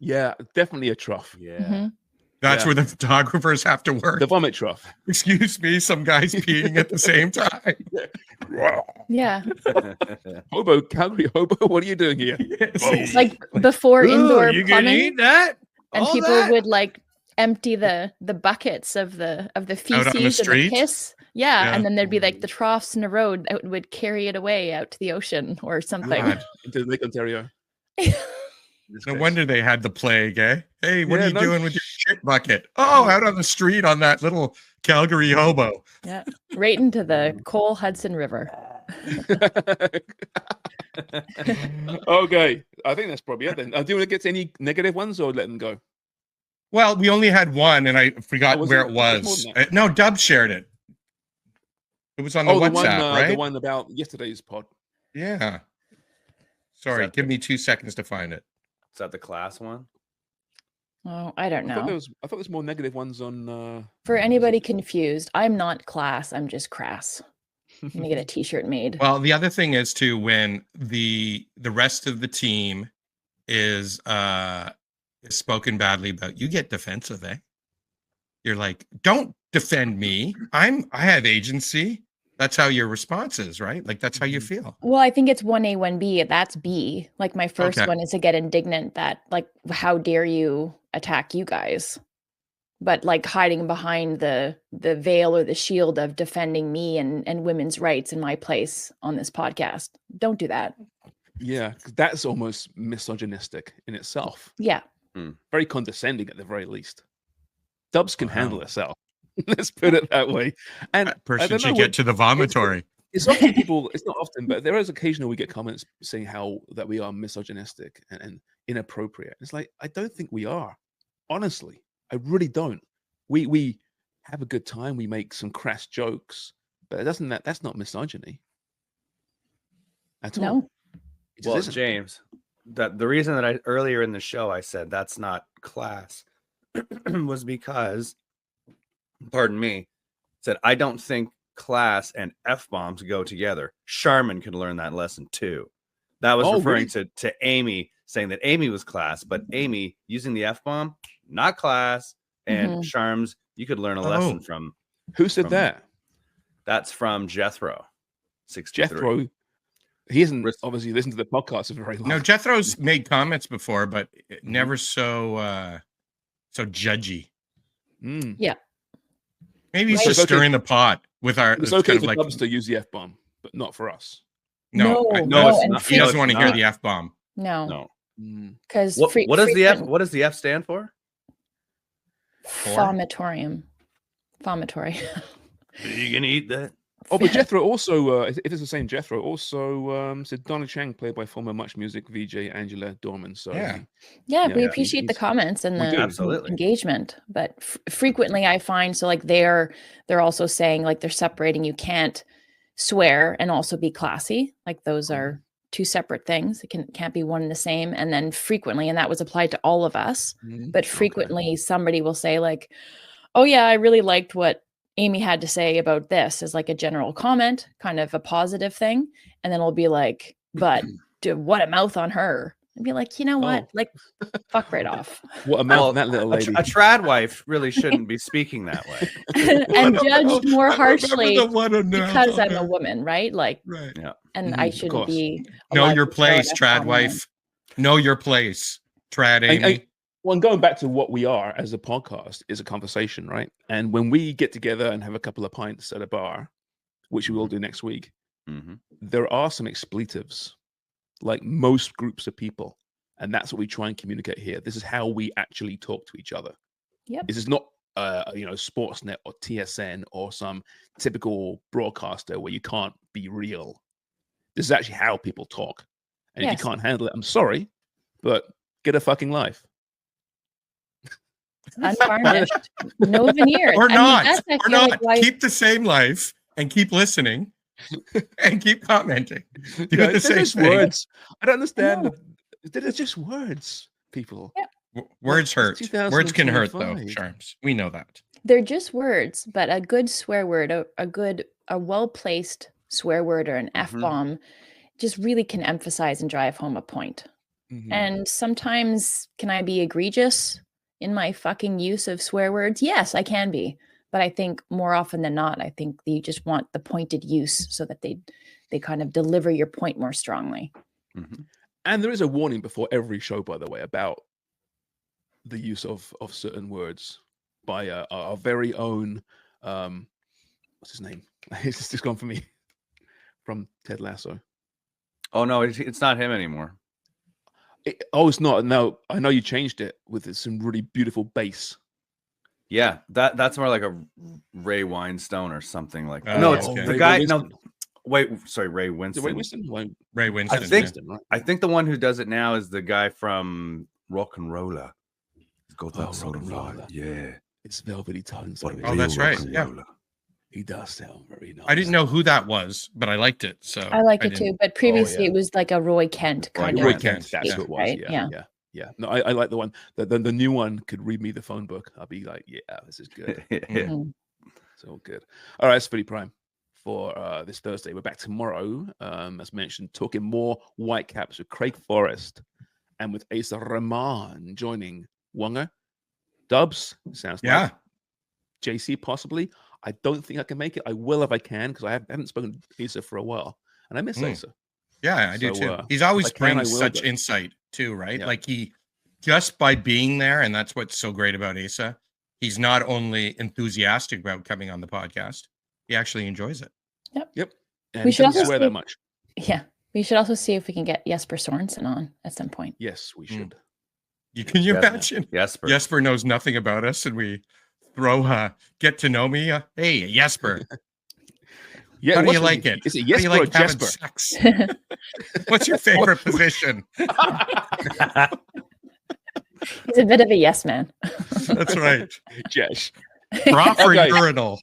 Yeah, definitely a trough. Yeah. Mhm. That's Yeah. where the photographers have to work. The vomit trough. Excuse me, some guys peeing at the same time. Yeah. Hobo, Calgary hobo, what are you doing here? It's like before indoor you gonna plumbing, eat that? and All people that? would like empty the buckets of the feces and the street? piss. Yeah, Yeah. and then there'd be like the troughs in a road that would carry it away out to the ocean or something. God. Into Lake Ontario. No wonder they had the plague, eh? Hey, what Yeah, are you no doing with your shit bucket? Oh, out on the street on that little Calgary hobo. Yeah, right into the Cole Hudson River. Okay, I think that's probably it then. Do you want to get to any negative ones or let them go? Well, we only had one, and I forgot Oh, was where it? it There's more was. than that. No, Dub shared it. It was on the WhatsApp, right? The one about yesterday's pod. Yeah. Sorry, give me 2 seconds to find it. Is that the class one? Oh, I don't I thought know. there was more negative ones on. For anybody confused, I'm not class. I'm just crass. I'm gonna get a T-shirt made. Well, the other thing is too, when the rest of the team is spoken badly about, you get defensive, eh? You're like, don't defend me. I have agency. That's how your response is, right? Like that's how you feel. Well, I think it's 1A, 1B. That's B. Like my first Okay. one is to get indignant that like, how dare you attack you guys? But like hiding behind the veil or the shield of defending me and women's rights in my place on this podcast. Don't do that. Yeah, 'cause that's almost misogynistic in itself. Yeah. Very condescending at the very least. Dubs can handle herself. Let's put it that way. And That I person don't should know, get to the vomitory. it's often people. It's not often, but there is occasional we get comments saying that we are misogynistic and inappropriate. It's like I don't think we are. Honestly, I really don't. We have a good time. We make some crass jokes, but that's not misogyny at all. No. It just Well, isn't. James, that the reason that I earlier in the show I said that's not class was because, pardon me, said I don't think class and F-bombs go together. Sharman could learn that lesson too. That was referring to Amy, saying that Amy was class, but Amy using the F-bomb, not class. And Sharms, you could learn a lesson from. Who said that? That's from Jethro. 63. Jethro. He hasn't obviously listened to the podcast for very long. No, Jethro's made comments before, but never so judgy. Yeah. Maybe he's Right. just stirring the pot with our. It's okay kind of for like, Dubs to use the F-bomb, but not for us. no, No, it's and not. he doesn't want to hear not. the F bomb. No. No. Because What does the F? What does the F stand for? Vomitorium. Vomitory. Are you gonna eat that? Oh, but Jethro also, if it's the same Jethro, also said Donna Chang, played by former Much Music VJ Angela Dorman. So Yeah. Yeah, Yeah, we yeah, appreciate the he's- comments and we do, the absolutely. engagement. But frequently I find, so like they're also saying like they're separating, you can't swear and also be classy. Like those are two separate things. It can't be one and the same. And then frequently, and that was applied to all of us, but frequently somebody will say like, oh yeah, I really liked what Amy had to say about this as like a general comment, kind of a positive thing. And then it'll be like, but what a mouth on her. I'd be like, you know what? Like, fuck right off. What a mouth on that little lady. A trad wife really shouldn't be speaking that way. And judged more harshly because because I'm a woman, right? Like, right. Yeah. and I shouldn't be. Know allowed your to throw an place, trad F-bomb wife. Know your place, trad Amy. And going back to what we are as a podcast is a conversation, right? And when we get together and have a couple of pints at a bar, which we will do next week, there are some expletives, like most groups of people. And that's what we try and communicate here. This is how we actually talk to each other. Yep. This is not, Sportsnet or TSN or some typical broadcaster where you can't be real. This is actually how people talk. And if you can't handle it, I'm sorry, but get a fucking life. Unvarnished, no veneers. Or not. I Or feel not. like why- Keep the same life and keep listening and keep commenting. Do Yeah, the they're same just thing. words. I don't understand. know. They're just words, people. Yeah. Words hurt. It's Words can hurt, though, 2025. Sharms. We know that. They're just words, but a good swear word, a well-placed swear word or an F-bomb just really can emphasize and drive home a point. Mhm. And sometimes can I be egregious in my fucking use of swear words? Yes, I can be. But I think more often than not, I think you just want the pointed use so that they kind of deliver your point more strongly. And there is a warning before every show, by the way, about the use of certain words by our very own what's his name? It's just gone for me. From Ted Lasso. Oh no, it's not him anymore. It's not. No, I know you changed it with some really beautiful bass. Yeah, that's more like a Ray Winestone or something like that. Oh, No, it's okay. the Ray guy. Winston. No, wait, sorry, Ray Is it Winston. Ray Winston? Ray Winston. I think- Winston, right? I think the one who does it now is the guy from Rock and Roller. He's got that Oh, sort of Rock and vibe. Yeah. It's velvety tones. But Oh, that's real right, rock and yeah. roller. He does sound very nice. I didn't know who that was, but I liked it. So I like it didn't- too, but previously yeah. it was like a Roy Kent kind Roy of. Kent, that's yeah. who it was. Right? Yeah, yeah. No, I like the one. The new one could read me the phone book. I'll be like, yeah, this is good. Mhm. It's all good. All right, it's Footy Prime for this Thursday. We're back tomorrow, as mentioned, talking more Whitecaps with Craig Forrest and with Asa Rahman joining Wonga. Dubs, sounds Yeah. like. JC, possibly. I don't think I can make it. I will if I can, because I haven't spoken to Asa for a while. And I miss Asa. Yeah, I do So, too. He's always if I can, I brings will, such but- insight too, right? Yeah. Like he just by being there, and that's what's so great about Asa. He's not only enthusiastic about coming on the podcast, he actually enjoys it. Yep. And We he should doesn't also swear see- that much. Yeah. We should also see if we can get Jesper Sorensen on at some point. Yes, we should. Can you Yes, imagine? Jesper. Jesper knows nothing about us, and we throw get to know me. Hey, Jesper, Yeah, how do you what's- like it? Is it How do Jesper you or like having Jesper? sex? What's your favorite position? He's a bit of a yes man. That's right. Jesh. Bra for Okay. urinal.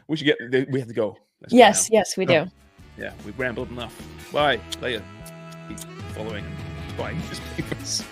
We should get. We have to go. Let's go Yes, now. yes, we do. Yeah, we've rambled enough. Bye. Later. Keep following and buying newspapers.